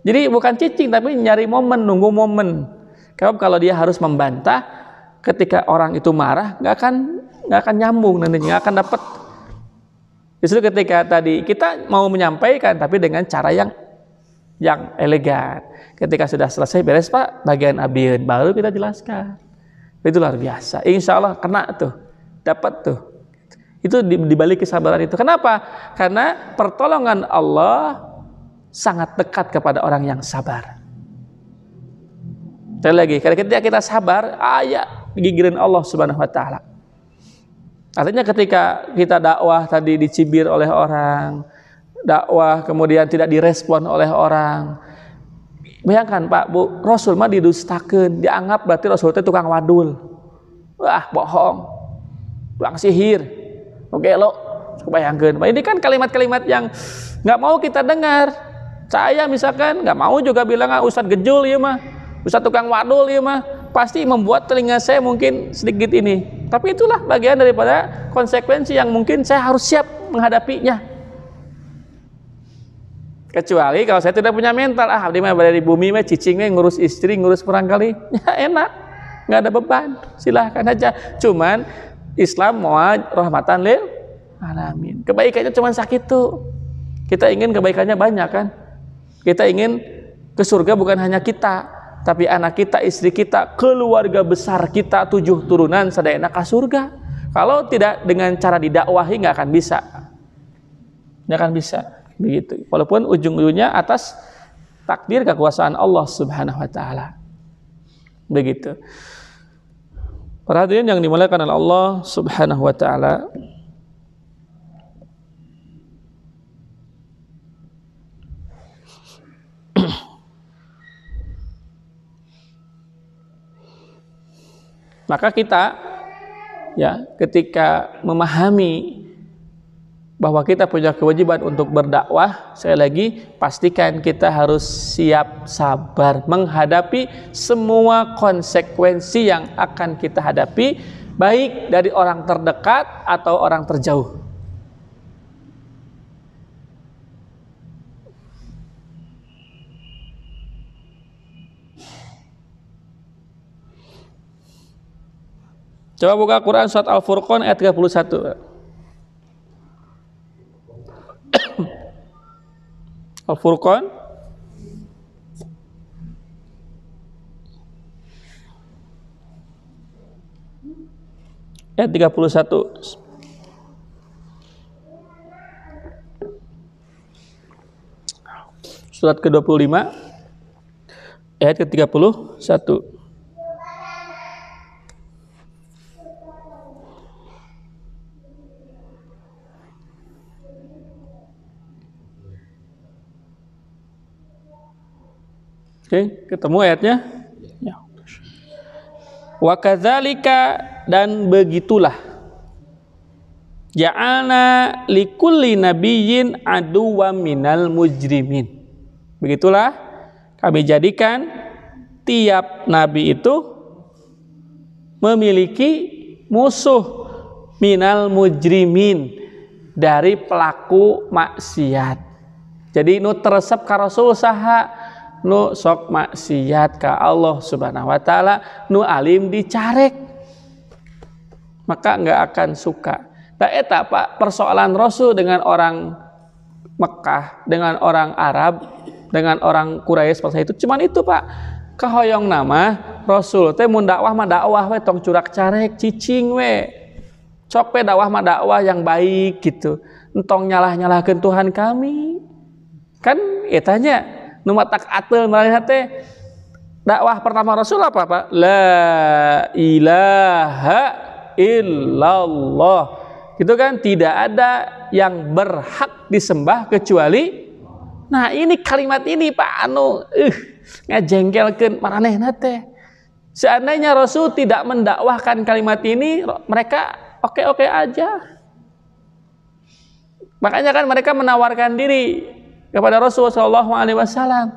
Jadi bukan cicing, tapi nyari momen, nunggu momen. Kalau dia harus membantah, ketika orang itu marah, nggak akan nyambung nantinya, nggak akan dapat. Justru ketika tadi kita mau menyampaikan tapi dengan cara yang elegan. Ketika sudah selesai beres Pak bagian abieun baru kita jelaskan. Itu luar biasa. Insya Allah kena tuh, dapat tuh. Itu dibalik kesabaran itu. Kenapa? Karena pertolongan Allah sangat dekat kepada orang yang sabar. Sekali lagi, ketika kita sabar, gigirin Allah Subhanahu Wa Taala. Artinya ketika kita dakwah tadi dicibir oleh orang, dakwah kemudian tidak direspon oleh orang. Bayangkan Pak, Bu, Rasul mah didustakeun, dianggap berarti Rasul itu tukang wadul. Wah, bohong. Tukang sihir. Oke, lo bayangkan. Ini kan kalimat-kalimat yang nggak mau kita dengar. Saya misalkan nggak mau juga bilang Ustadz gejul ya mah, Ustadz tukang wadul ya mah. Pasti membuat telinga saya mungkin sedikit ini. Tapi itulah bagian daripada konsekuensi yang mungkin saya harus siap menghadapinya. Kecuali kalau saya tidak punya mental, abdi mah berada di bumi mah cicingnya ngurus istri, ngurus perangkali, ya enak, nggak ada beban, silahkan aja. Cuman Islam mau rahmatan lil alamin. Kebaikannya cuma sakit tuh. Kita ingin kebaikannya banyak kan? Kita ingin ke surga bukan hanya kita, tapi anak kita, istri kita, keluarga besar kita, 7 turunan sadayana ka surga. Kalau tidak dengan cara didakwahi nggak akan bisa. Nggak akan bisa. Begitu. Walaupun ujung-ujungnya atas takdir kekuasaan Allah Subhanahu Wa Taala. Begitu. Perhatian yang dimuliakan oleh Allah Subhanahu Wa Taala. Maka kita ya ketika memahami bahwa kita punya kewajiban untuk berdakwah, sekali lagi pastikan kita harus siap sabar menghadapi semua konsekuensi yang akan kita hadapi, baik dari orang terdekat atau orang terjauh. Coba buka Quran surat Al-Furqan ayat 31. Al-Furqan ayat 31. Surat ke-25 ayat ke-31. Oke, ketemu ayatnya? Ya. Wa kadzalika, dan begitulah. Ja'alna likulli nabiyyin aduwwan minal mujrimin. Begitulah kami jadikan tiap nabi itu memiliki musuh minal mujrimin, dari pelaku maksiat. Jadi nu teresep ka Rasul saha? Nu sok maksiat ka Allah Subhanahu Wa Taala, nu alim dicarek, maka nggak akan suka. Nah, eta Pak, persoalan Rasul dengan orang Mekah, dengan orang Arab, dengan orang Quraisy pada itu cuman itu Pak. Kahoyong nama Rasul teh mun dakwah mah dakwah we tong curak carek cicing we. Sok pe dakwah mah dakwah yang baik gitu. entong nyalah-nyalahkeun Tuhan kami. Kan etanya nu matak ateul marana teh dakwah pertama Rasul apa, Pak? La ilaha illallah. Gitu kan, tidak ada yang berhak disembah kecuali. Nah, ini kalimat ini Pak anu ngajengkelkeun maranehna teh. Seandainya Rasul tidak mendakwahkan kalimat ini, mereka oke-oke aja. Makanya kan mereka menawarkan diri kepada Rasul sallallahu alaihi wasallam.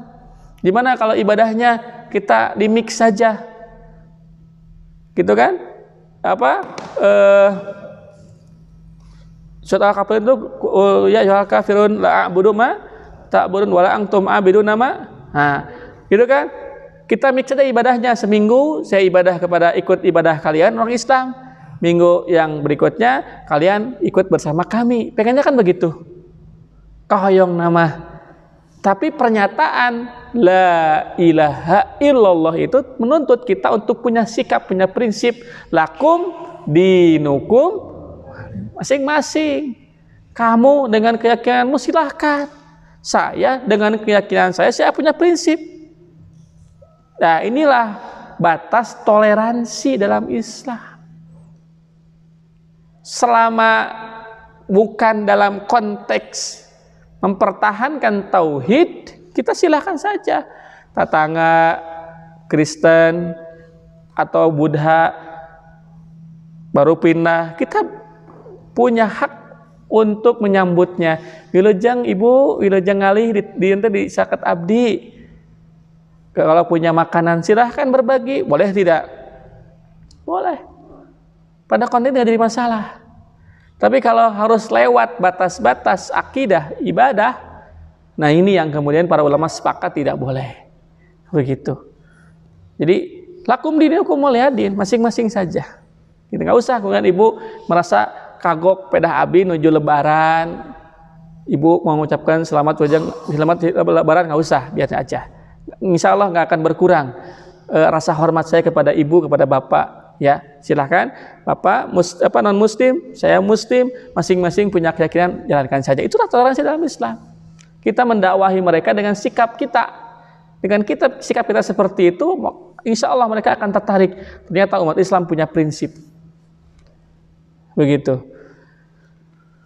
Gimana kalau ibadahnya kita di mix saja? Gitu kan? Surat Al-Kafirun itu ya ayyuhal kafirun la a'budu ma ta'budun wala antum a'biduna ma. Nah, gitu kan? Kita mix saja ibadahnya. Seminggu saya ikut ibadah kalian orang Islam. Minggu yang berikutnya kalian ikut bersama kami. Pengennya kan begitu. Kahoyong nama. Tapi pernyataan la ilaha illallah itu menuntut kita untuk punya sikap, punya prinsip. Lakum dinukum masing-masing. Kamu dengan keyakinanmu silahkan. Saya dengan keyakinan saya punya prinsip. Nah, inilah batas toleransi dalam Islam. Selama bukan dalam konteks mempertahankan tauhid, kita silahkan saja. Tetangga Kristen atau Buddha baru pindah, kita punya hak untuk menyambutnya. Wilujeng ibu, wilujeng ngalih di saket abdi. Kalau punya makanan silahkan berbagi, boleh tidak? Boleh. Pada konten tidak jadi masalah. Tapi kalau harus lewat batas-batas akidah, ibadah, nah ini yang kemudian para ulama sepakat tidak boleh. Begitu. Jadi, lakum dinukum waliyadin, masing-masing saja. Gitu, nggak usah kemudian ibu merasa kagok pedah abi menuju lebaran. Ibu mau mengucapkan selamat lebaran, nggak usah, biasa aja. Insya Allah nggak akan berkurang rasa hormat saya kepada ibu, kepada bapak. Ya, silahkan bapak non muslim, saya muslim, masing-masing punya keyakinan, jalankan saja. Itulah toleransi dalam Islam. Kita mendakwahi mereka dengan sikap kita. Dengan sikap kita seperti itu, insya Allah mereka akan tertarik. Ternyata umat Islam punya prinsip. Begitu.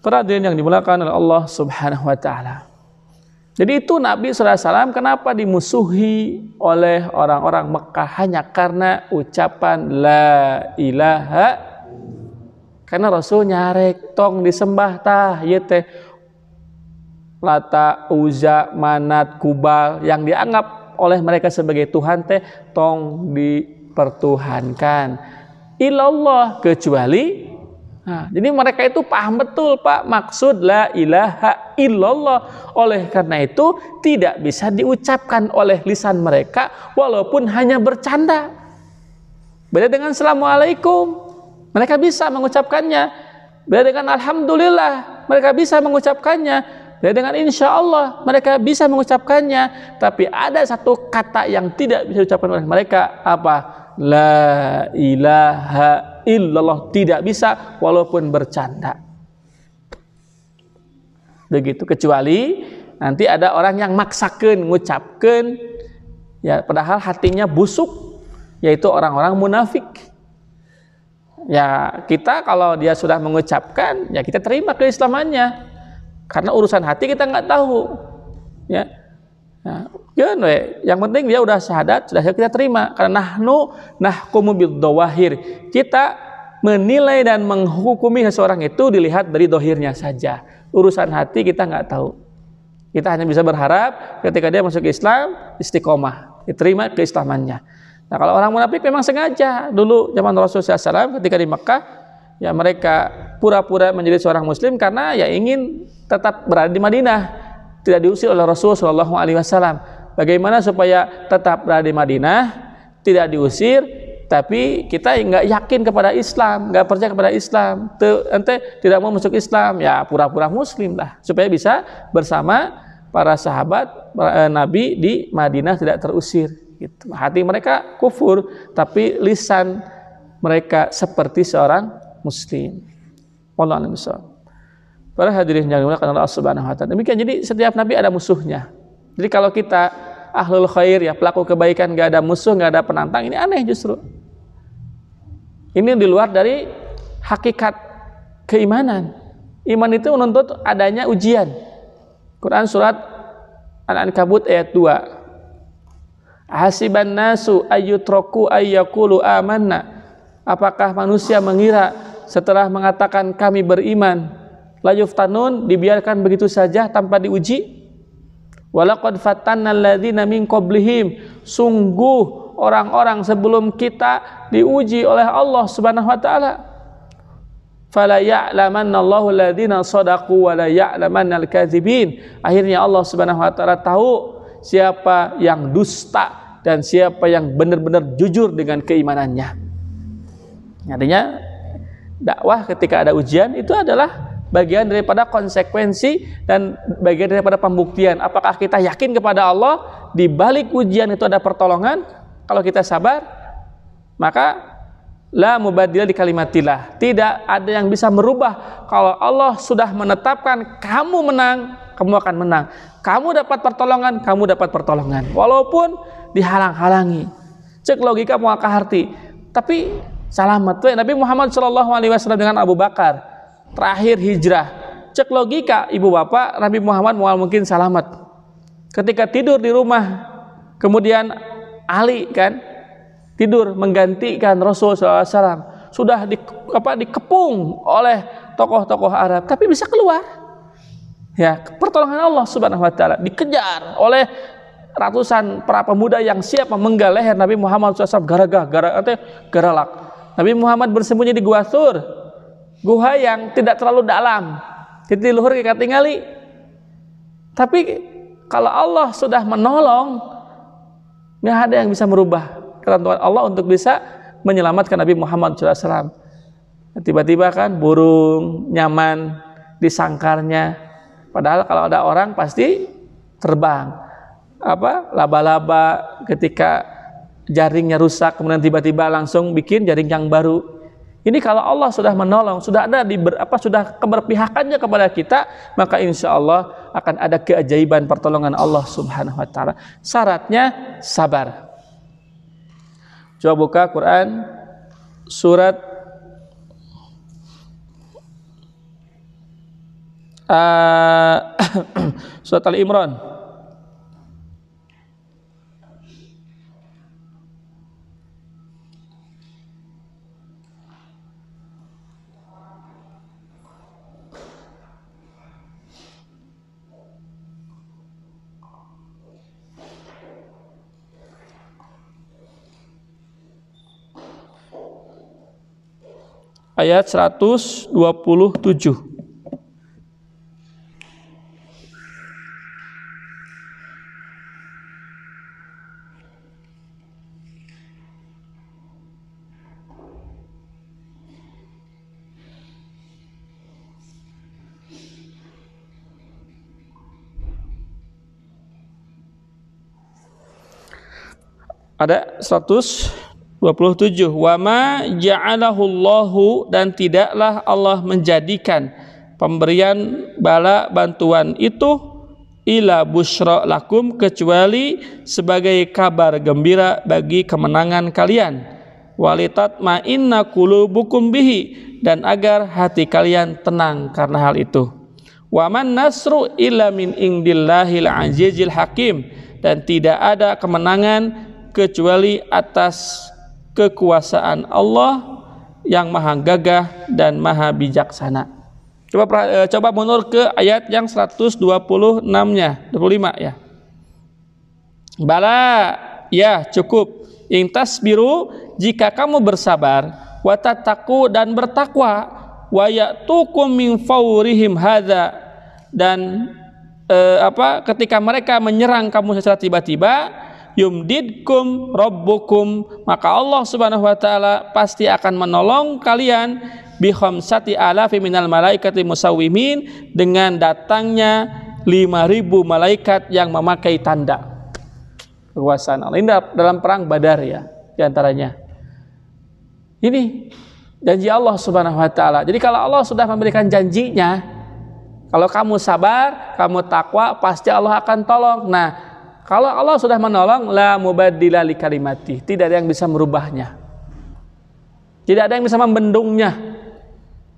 Para hadirin yang dimuliakan oleh Allah Subhanahu wa taala. Jadi itu Nabi SAW kenapa dimusuhi oleh orang-orang Mekah hanya karena ucapan la ilaha. Karena Rasul nyarek tong disembah tah ieu teh Lata, Uzza, Manat, Kubal yang dianggap oleh mereka sebagai Tuhan teh tong dipertuhankan. Ilallah kecuali. Nah, jadi mereka itu paham betul Pak maksud la ilaha illallah. Oleh karena itu tidak bisa diucapkan oleh lisan mereka walaupun hanya bercanda. Beda dengan assalamualaikum, mereka bisa mengucapkannya. Beda dengan alhamdulillah, mereka bisa mengucapkannya. Beda dengan insya Allah, mereka bisa mengucapkannya. Tapi ada satu kata yang tidak bisa diucapkan oleh mereka, apa? La ilaha illallah, tidak bisa walaupun bercanda. Begitu, kecuali nanti ada orang yang maksakeun ngucapkeun ya padahal hatinya busuk, yaitu orang-orang munafik. Ya kita kalau dia sudah mengucapkan ya kita terima keislamannya. Karena urusan hati kita nggak tahu. Ya. Nah, yang penting dia udah syahadat, sudah kita terima. Karena nahkumu bid-dhawahir. Kita menilai dan menghukumi seseorang itu dilihat dari dohirnya saja. Urusan hati kita nggak tahu. Kita hanya bisa berharap ketika dia masuk Islam istiqomah, diterima keislamannya. Nah kalau orang munafik memang sengaja dulu zaman Rasulullah SAW ketika di Mekah, ya mereka pura-pura menjadi seorang Muslim karena ya ingin tetap berada di Madinah, tidak diusir oleh Rasulullah SAW. Bagaimana supaya tetap berada di Madinah, tidak diusir, tapi kita nggak yakin kepada Islam, nggak percaya kepada Islam, ente tidak mau masuk Islam, ya pura-pura Muslim lah, supaya bisa bersama para sahabat Nabi di Madinah tidak terusir. Gitu. Hati mereka kufur, tapi lisan mereka seperti seorang Muslim. Wallahu a'lam bishawab. Para hadirin yang dimuliakan Allah Subhanahu wa taala. Demikian, jadi setiap nabi ada musuhnya. Jadi kalau kita ahlul khair ya, pelaku kebaikan, enggak ada musuh, enggak ada penantang, ini aneh justru. Ini di luar dari hakikat keimanan. Iman itu menuntut adanya ujian. Quran surat Al-Ankabut ayat 2. Hasiban nasu ayyutraku ayyaqulu amanna. Apakah manusia mengira setelah mengatakan kami beriman, la yuftanun, dibiarkan begitu saja tanpa diuji? Walaqad fatanna alladzina min qablihim, sungguh orang-orang sebelum kita diuji oleh Allah Subhanahu wa taala. Fala ya'lamanna Allahu alladzina shadaqu wa la ya'lamanna al-kadzibin. Akhirnya Allah Subhanahu wa taala tahu siapa yang dusta dan siapa yang benar-benar jujur dengan keimanannya. Artinya dakwah ketika ada ujian itu adalah bagian daripada konsekuensi dan bagian daripada pembuktian apakah kita yakin kepada Allah. Di balik ujian itu ada pertolongan. Kalau kita sabar, maka la mubaddila li kalimatillah, tidak ada yang bisa merubah. Kalau Allah sudah menetapkan kamu menang, kamu akan menang. Kamu dapat pertolongan, kamu dapat pertolongan walaupun dihalang-halangi. Cek logika mau harti, tapi salamat tuh Nabi Muhammad SAW dengan Abu Bakar terakhir hijrah. Cek logika ibu bapak, Nabi Muhammad mungkin salamat ketika tidur di rumah. Kemudian Ali kan tidur menggantikan Rasul SAW, sudah dikepung oleh tokoh-tokoh Arab, tapi bisa keluar. Ya, pertolongan Allah Subhanahu wa taala, dikejar oleh ratusan para pemuda yang siap memenggal leher Nabi Muhammad SAW garalak. Nabi Muhammad bersembunyi di Gua Thur, gua yang tidak terlalu dalam, jadi luhur kita tinggali. Tapi kalau Allah sudah menolong, nggak ada yang bisa merubah ketentuan Allah untuk bisa menyelamatkan Nabi Muhammad SAW. Tiba-tiba kan burung nyaman di sangkarnya, padahal kalau ada orang pasti terbang. Laba-laba ketika jaringnya rusak, kemudian tiba-tiba langsung bikin jaring yang baru. Ini kalau Allah sudah menolong, sudah ada sudah keberpihakannya kepada kita, maka insya Allah akan ada keajaiban pertolongan Allah Subhanahu wa taala. Syaratnya sabar. Coba buka Quran surat surat Al-Imran. Ayat 127. Ada 127. Wa ma ja'alahullahu, dan tidaklah Allah menjadikan pemberian bala bantuan itu ila busyra lakum, kecuali sebagai kabar gembira bagi kemenangan kalian, walitatma'inna qulubukum bihi, dan agar hati kalian tenang karena hal itu. Wa man nasru illa min indillahil azizil hakim, dan tidak ada kemenangan kecuali atas kekuasaan Allah yang maha gagah dan maha bijaksana. Coba mundur ke ayat yang 126-nya, 25 ya. Bala, ya cukup. In tasbiru, jika kamu bersabar, wa tattaqu, dan bertakwa, wa ya'tukum min fawrihim hadza, dan ketika mereka menyerang kamu secara tiba-tiba, yumdidkum rabbukum, maka Allah Subhanahu wa taala pasti akan menolong kalian bi khamsati alafi minal malaikati musawwimin, dengan datangnya 5.000 malaikat yang memakai tanda kekuasaan Allah. Ini dalam perang Badar ya, diantaranya. Ini janji Allah Subhanahu wa taala. Jadi kalau Allah sudah memberikan janjinya, Kalau kamu sabar, kamu takwa, pasti Allah akan tolong. Nah, kalau Allah sudah menolong, la mubaddila li kalimati, tidak ada yang bisa merubahnya. Tidak ada yang bisa membendungnya.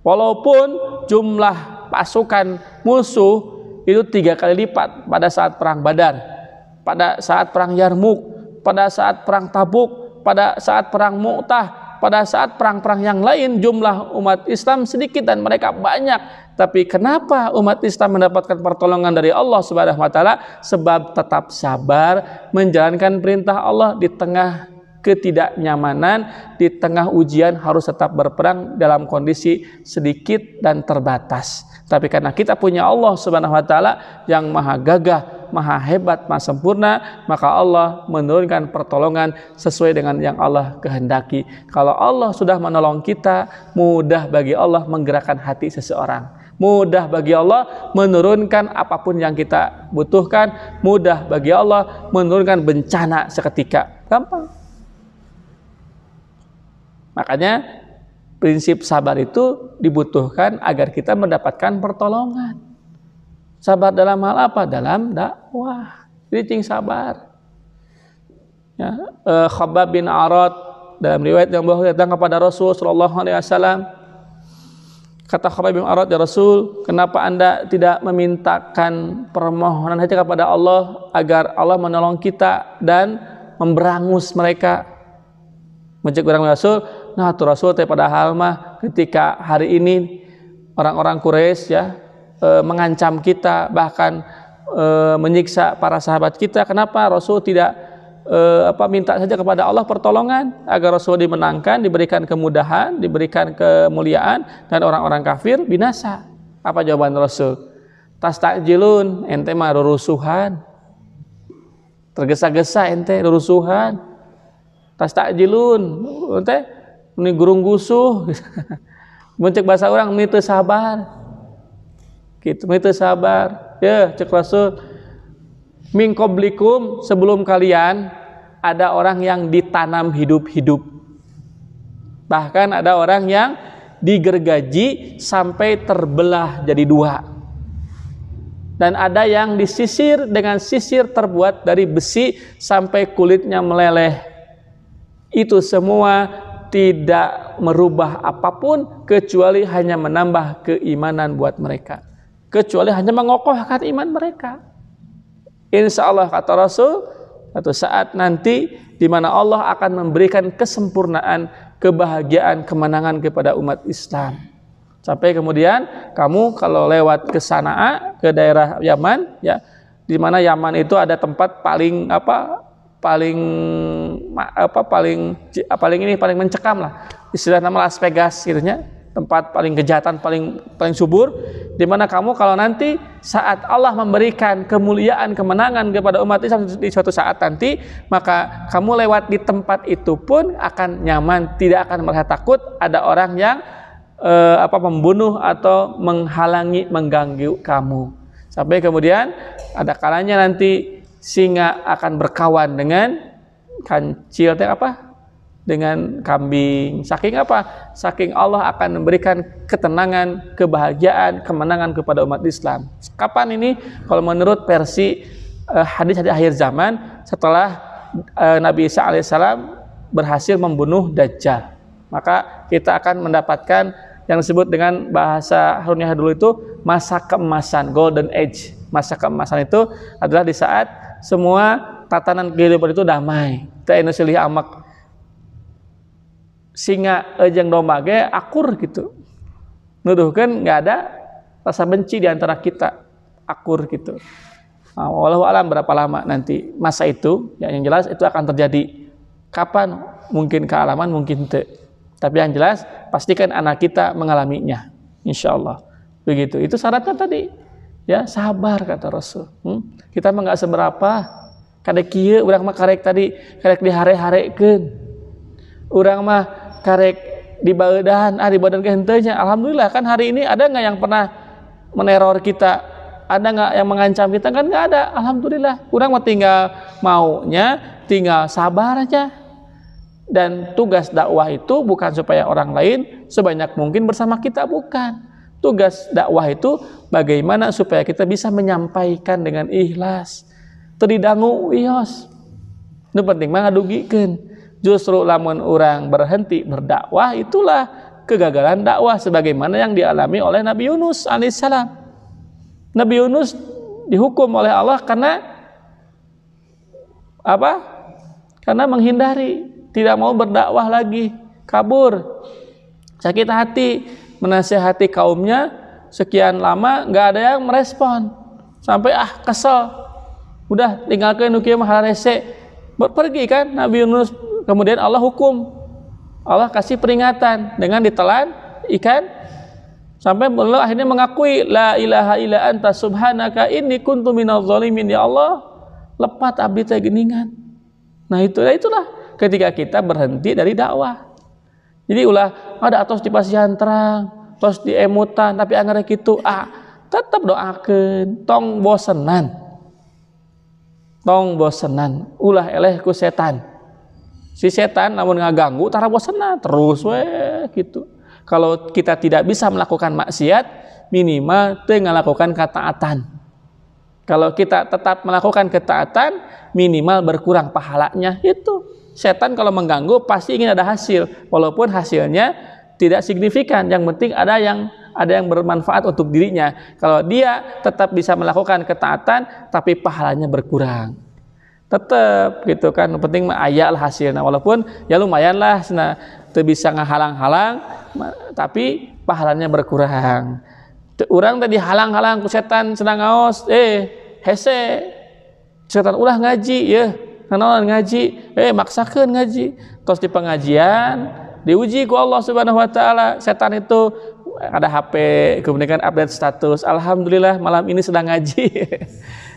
Walaupun jumlah pasukan musuh itu 3 kali lipat pada saat perang Badar, pada saat perang Yarmuk, pada saat perang Tabuk, pada saat perang Mu'tah, pada saat perang-perang yang lain jumlah umat Islam sedikit dan mereka banyak. Tapi kenapa umat Islam mendapatkan pertolongan dari Allah Subhanahu wa taala? Sebab tetap sabar menjalankan perintah Allah di tengah ketidaknyamanan, di tengah ujian harus tetap berperang dalam kondisi sedikit dan terbatas. Tapi karena kita punya Allah Subhanahu wa taala yang maha gagah, maha hebat, maha sempurna, maka Allah menurunkan pertolongan sesuai dengan yang Allah kehendaki. Kalau Allah sudah menolong kita, mudah bagi Allah menggerakkan hati seseorang. Mudah bagi Allah menurunkan apapun yang kita butuhkan. Mudah bagi Allah menurunkan bencana seketika. Gampang. Makanya prinsip sabar itu dibutuhkan agar kita mendapatkan pertolongan. Sabar dalam hal apa? Dalam dakwah. Jadi sabar. Ya, Khabbab bin Arad dalam riwayat yang bahwa datang kepada Rasul sallallahu alaihi wasallam. Kata Khabbab bin Arad, ya Rasul, kenapa Anda tidak memintakan permohonan saja kepada Allah agar Allah menolong kita dan memberangus mereka? Mencek orang Rasul, nah tuh Rasul pada hal mah ketika hari ini orang-orang Quraisy ya mengancam kita, bahkan menyiksa para sahabat kita, kenapa Rasul tidak minta saja kepada Allah pertolongan agar Rasul dimenangkan, diberikan kemudahan, diberikan kemuliaan, dan orang-orang kafir binasa? Apa jawaban Rasul? Tastajilun, ente mah rurusuhan, tergesa-gesa ente rurusuhan. Tastajilun, ente ini gurung gusuh. Mencek bahasa orang ini teu sabar. Gitu, ini teu sabar. Ya, cek Rasul, min qablikum, sebelum kalian ada orang yang ditanam hidup-hidup. Bahkan ada orang yang digergaji sampai terbelah jadi 2. Dan ada yang disisir dengan sisir terbuat dari besi sampai kulitnya meleleh. Itu semua tidak merubah apapun kecuali hanya menambah keimanan buat mereka. Kecuali hanya mengokohkan iman mereka. Insya Allah kata Rasul, suatu saat nanti di mana Allah akan memberikan kesempurnaan, kebahagiaan, kemenangan kepada umat Islam. Sampai kemudian kamu kalau lewat ke Sana'a, ke daerah Yaman, ya, di mana Yaman itu ada tempat paling mencekam lah, istilah nama Las Vegas gitunya, tempat paling kejahatan, paling subur, di mana kamu kalau nanti saat Allah memberikan kemuliaan, kemenangan kepada umat Islam di suatu saat nanti, maka kamu lewat di tempat itu pun akan nyaman, tidak akan merasa takut ada orang yang membunuh atau menghalangi, mengganggu kamu. Sampai kemudian ada kalanya nanti singa akan berkawan dengan kancil dengan kambing. Saking apa? Saking Allah akan memberikan ketenangan, kebahagiaan, kemenangan kepada umat Islam. Kapan ini? Kalau menurut versi hadis-hadis akhir zaman, setelah Nabi Isa alaihissalam berhasil membunuh Dajjal, maka kita akan mendapatkan yang disebut dengan bahasa Haruniyah dulu itu masa keemasan, golden age. Masa keemasan itu adalah di saat semua tatanan kehidupan itu damai. Teu anu silih amak singa jeung domba ge akur gitu. Nuduhkeun enggak ada rasa benci di antara kita, akur gitu. Nah, wallahu alam berapa lama nanti masa itu, ya, yang jelas itu akan terjadi. Kapan? Mungkin kealaman, mungkin teu. Tapi yang jelas pastikan anak kita mengalaminya, insyaallah. Begitu. Itu syaratnya tadi. Ya, sabar kata Rasul. Kita mah enggak seberapa. Kadek kieu urang mah karek dihare-harekeun. Urang mah karek dibaeudan, di badan ke henteu nya. Alhamdulillah kan hari ini ada enggak yang pernah meneror kita? Ada enggak yang mengancam kita? Kan enggak ada. Alhamdulillah. Urang mah tinggal maunya, tinggal sabar aja. Dan tugas dakwah itu bukan supaya orang lain sebanyak mungkin bersama kita, bukan. Tugas dakwah itu bagaimana supaya kita bisa menyampaikan dengan ikhlas. Teridangu wios. Itu penting mah ngadugikeun. Justru lamun orang berhenti berdakwah itulah kegagalan dakwah sebagaimana yang dialami oleh Nabi Yunus alaihissalam. Nabi Yunus dihukum oleh Allah karena apa? Karena menghindari, tidak mau berdakwah lagi, kabur, sakit hati, menasihati kaumnya sekian lama nggak ada yang merespon, sampai kesel, udah tinggalkan nukieu mah rese, pergi kan Nabi Yunus. Kemudian Allah hukum, Allah kasih peringatan dengan ditelan ikan sampai beliau akhirnya mengakui la ilaha illa anta subhanaka inni kuntu minadz zalimin. Ya Allah, lepat abdi teh geuningan. Nah itulah ketika kita berhenti dari dakwah. Jadi ulah ada atos di pasihan terang, tos di emutan, tapi anggar kitu tetap doakeun, tong bosenan. Ulah eleh ku setan. Si setan namun ngaganggu tara bosenan terus gitu. Kalau kita tidak bisa melakukan maksiat, minimal teu ngalakukan ketaatan. Kalau kita tetap melakukan ketaatan, minimal berkurang pahalanya. Itu setan kalau mengganggu pasti ingin ada hasil, walaupun hasilnya tidak signifikan. Yang penting ada yang bermanfaat untuk dirinya. Kalau dia tetap bisa melakukan ketaatan, tapi pahalanya berkurang, tetap gitu kan. Yang penting aya lah hasilnya, walaupun ya lumayan lah, teu bisa ngahalang-halang, tapi pahalanya berkurang. Urang tadi halang-halang ku setan sedang ngaos, hese setan ulah ngaji ya. Kenalan ngaji, maksakeun ngaji. Terus di pengajian diuji ku Allah Subhanahu wa taala. Setan itu ada HP, kemudian update status, alhamdulillah malam ini sedang ngaji.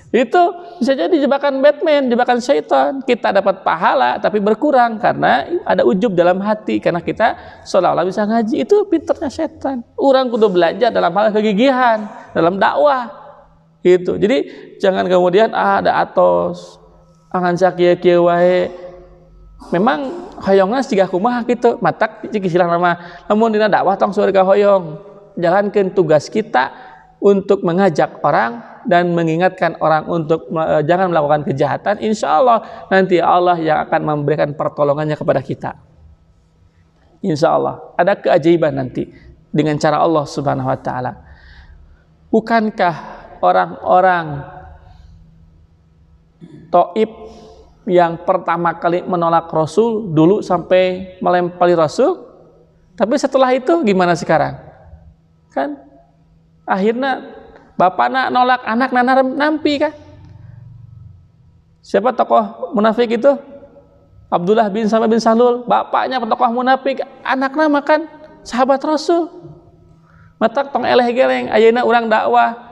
Itu bisa jadi jebakan Batman, jebakan syaitan. Kita dapat pahala tapi berkurang karena ada ujub dalam hati, karena kita seolah-olah bisa ngaji. Itu pinternya setan. Orang kudu belajar dalam hal kegigihan, dalam dakwah. Gitu. Jadi jangan kemudian ada atos angan sakieu wae. Memang hoyongna siga kumaha kitu, matak cik silang nama lamun dina dakwah tong surga hoyong. Jalankeun tugas kita untuk mengajak orang dan mengingatkan orang untuk jangan melakukan kejahatan. Insya Allah nanti Allah yang akan memberikan pertolongannya kepada kita. Insya Allah ada keajaiban nanti dengan cara Allah Subhanahu wa taala. Bukankah orang-orang Taif yang pertama kali menolak Rasul dulu sampai melempari Rasul, tapi setelah itu gimana sekarang? Kan akhirnya bapakna nolak, anakna nampi kan? Siapa tokoh munafik itu? Abdullah bin Sabah bin Salul, bapaknya tokoh munafik, anakna makan sahabat Rasul. Matak tong eleh geleng, ayeuna urang dakwah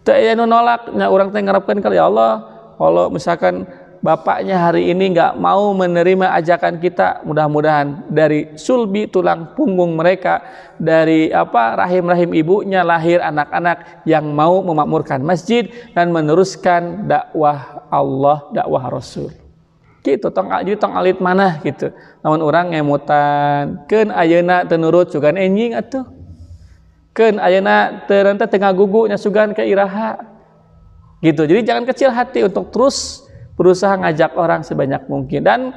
teu aya nu nolak, nya urang teh ngarepkeun ka ya Allah, kalau misalkan bapaknya hari ini nggak mau menerima ajakan kita, mudah-mudahan dari sulbi tulang punggung mereka, dari rahim-rahim ibunya lahir anak-anak yang mau memakmurkan masjid dan meneruskan dakwah Allah, dakwah Rasul. Gitu jadi tong alit mana gitu. Namun orang ngemutan, keun ayeuna teu nurut sugan enjing atuh. Keun ayeuna teu renteh tengah gugu nya sugan ke iraha. Gitu. Jadi jangan kecil hati untuk terus berusaha ngajak orang sebanyak mungkin, dan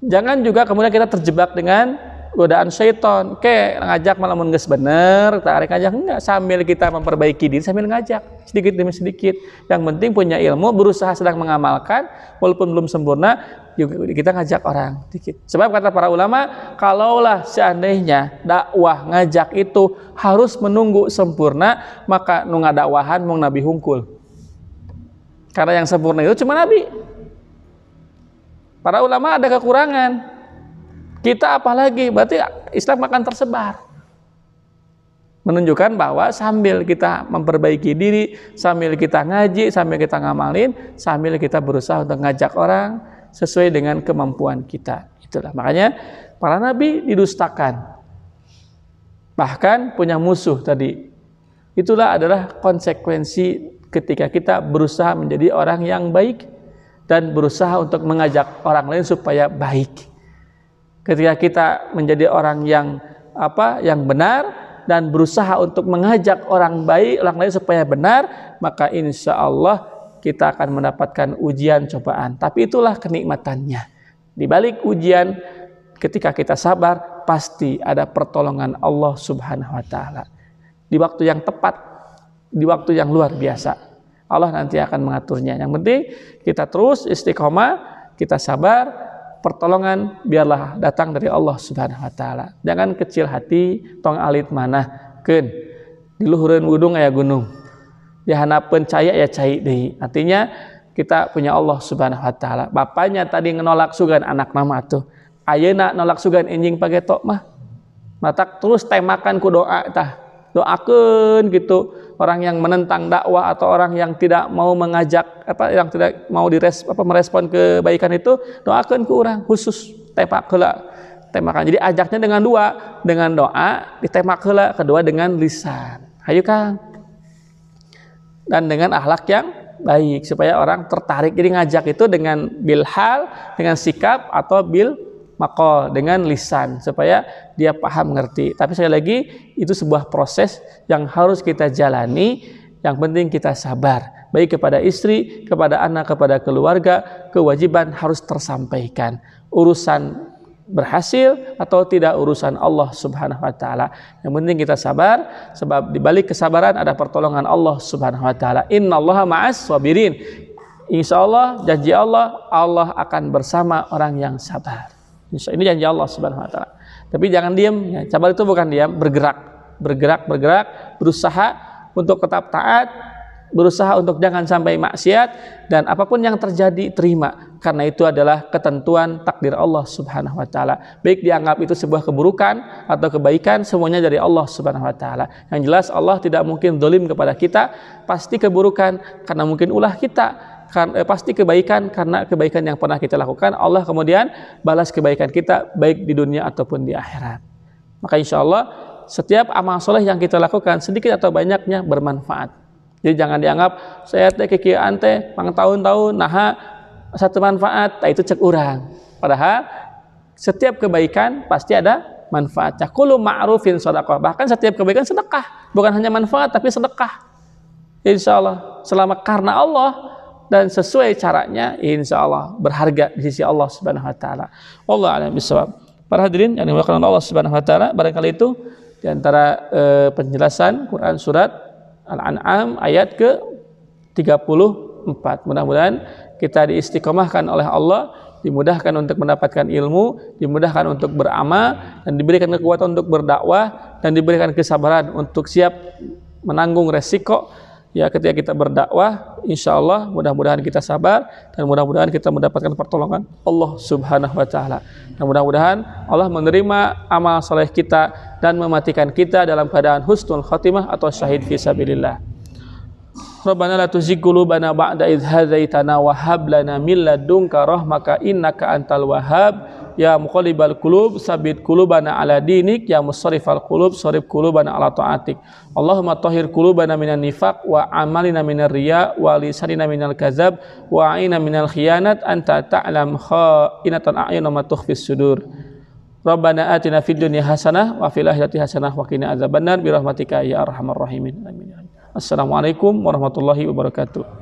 jangan juga kemudian kita terjebak dengan godaan syaitan. Ngajak malah mun geus bener, tarik ngajak enggak, sambil kita memperbaiki diri sambil ngajak sedikit demi sedikit. Yang penting punya ilmu, berusaha sedang mengamalkan walaupun belum sempurna, juga kita ngajak orang dikit. Sebab kata para ulama, kalaulah seandainya dakwah ngajak itu harus menunggu sempurna, maka nu ngadakwahan mung Nabi hungkul. Karena yang sempurna itu cuma Nabi. Para ulama ada kekurangan. Kita apalagi, berarti Islam akan tersebar. Menunjukkan bahwa sambil kita memperbaiki diri, sambil kita ngaji, sambil kita ngamalin, sambil kita berusaha untuk ngajak orang sesuai dengan kemampuan kita. Itulah makanya para nabi didustakan. Bahkan punya musuh tadi. Itulah adalah konsekuensi ketika kita berusaha menjadi orang yang baik dan berusaha untuk mengajak orang lain supaya baik. Ketika kita menjadi orang yang benar, dan berusaha untuk mengajak orang lain supaya benar, maka insya Allah kita akan mendapatkan ujian cobaan. Tapi itulah kenikmatannya. Di balik ujian, ketika kita sabar, pasti ada pertolongan Allah Subhanahu wa Ta'ala. Di waktu yang tepat, di waktu yang luar biasa, Allah nanti akan mengaturnya. Yang penting kita terus istiqomah, kita sabar, pertolongan biarlah datang dari Allah Subhanahu wa Ta'ala. Jangan kecil hati, tong alit manahkeun. Di luhureun gunung aya gunung, di hanapeun cai aya cai deui. Artinya kita punya Allah Subhanahu wa Ta'ala. Bapaknya tadi nolak sugan anak nama tuh, ayeuna nolak sugan enjing pagetok mah matak terus temakan ku doa tah, doakeun gitu. Orang yang menentang dakwah atau orang yang tidak mau mengajak yang tidak mau merespon kebaikan itu, doakeun ku urang khusus tepak heula temakan. Jadi ajaknya dengan doa ditemak heula, kedua dengan lisan. Hayu Kang. Dan dengan akhlak yang baik supaya orang tertarik. Jadi ngajak itu dengan bilhal, dengan sikap, atau bil maqal, dengan lisan, supaya dia paham, ngerti. Tapi sekali lagi itu sebuah proses yang harus kita jalani. Yang penting kita sabar, baik kepada istri, kepada anak, kepada keluarga. Kewajiban harus tersampaikan. Urusan berhasil atau tidak urusan Allah Subhanahu wa Ta'ala. Yang penting kita sabar, sebab di balik kesabaran ada pertolongan Allah Subhanahu wa Ta'ala. Innallaha ma'as sabirin. Insyaallah, janji Allah, Allah akan bersama orang yang sabar. Ini janji Allah Subhanahu wa Ta'ala. Tapi jangan diam ya. Sabar itu bukan diam, bergerak, berusaha untuk tetap taat, berusaha untuk jangan sampai maksiat, dan apapun yang terjadi terima, karena itu adalah ketentuan takdir Allah Subhanahu wa Ta'ala. Baik dianggap itu sebuah keburukan atau kebaikan, semuanya dari Allah Subhanahu wa Ta'ala. Yang jelas Allah tidak mungkin zalim kepada kita, pasti keburukan karena mungkin ulah kita. Pasti kebaikan karena kebaikan yang pernah kita lakukan, Allah kemudian balas kebaikan kita baik di dunia ataupun di akhirat. Maka insya Allah setiap amal soleh yang kita lakukan sedikit atau banyaknya bermanfaat. Jadi jangan dianggap saya teh kikieuan teh pang tahun-tahun naha satu manfaat, itu cek urang. Padahal setiap kebaikan pasti ada manfaatnya. Kullu ma'rufin shadaqah. Bahkan setiap kebaikan sedekah, bukan hanya manfaat tapi sedekah. Insya Allah selama karena Allah dan sesuai caranya, insya Allah berharga di sisi Allah Subhanahu wa Ta'ala. Wallahu a'lam bishawab. Para hadirin yang dimuliakan Allah Subhanahu wa Ta'ala, barangkali itu di antara penjelasan Quran surat Al-An'am ayat ke-34. Mudah-mudahan kita diistiqomahkan oleh Allah, dimudahkan untuk mendapatkan ilmu, dimudahkan untuk beramal, dan diberikan kekuatan untuk berdakwah, dan diberikan kesabaran untuk siap menanggung resiko ya ketika kita berdakwah. Insya Allah mudah-mudahan kita sabar, dan mudah-mudahan kita mendapatkan pertolongan Allah Subhanahu wa Ta'ala. Dan mudah-mudahan Allah menerima amal saleh kita dan mematikan kita dalam keadaan husnul khatimah atau syahid fi sabilillah. Rabbana la tuzigh qulubana ba'da idh hadzaitana wa hab lana min ladunka rahmaka innaka antal wahhab. Ya muqallibal qulub tsabbit qulubana ala dinik, ya musarrifal qulub sharif qulubana ala taatik. Allahumma tahhir qulubana minan nifaq wa amalina minar riya wa lisanina minal kadzab wa a'ina minal khiyanat anta ta'lam kha'inatal a'yun wa ma tukhfis sudur. Rabbana atina fid dunya hasanah wa fil akhirati hasanah wa qina adzabannar bi rahmatika ya arhamar rahimin. Amin. Assalamualaikum warahmatullahi wabarakatuh.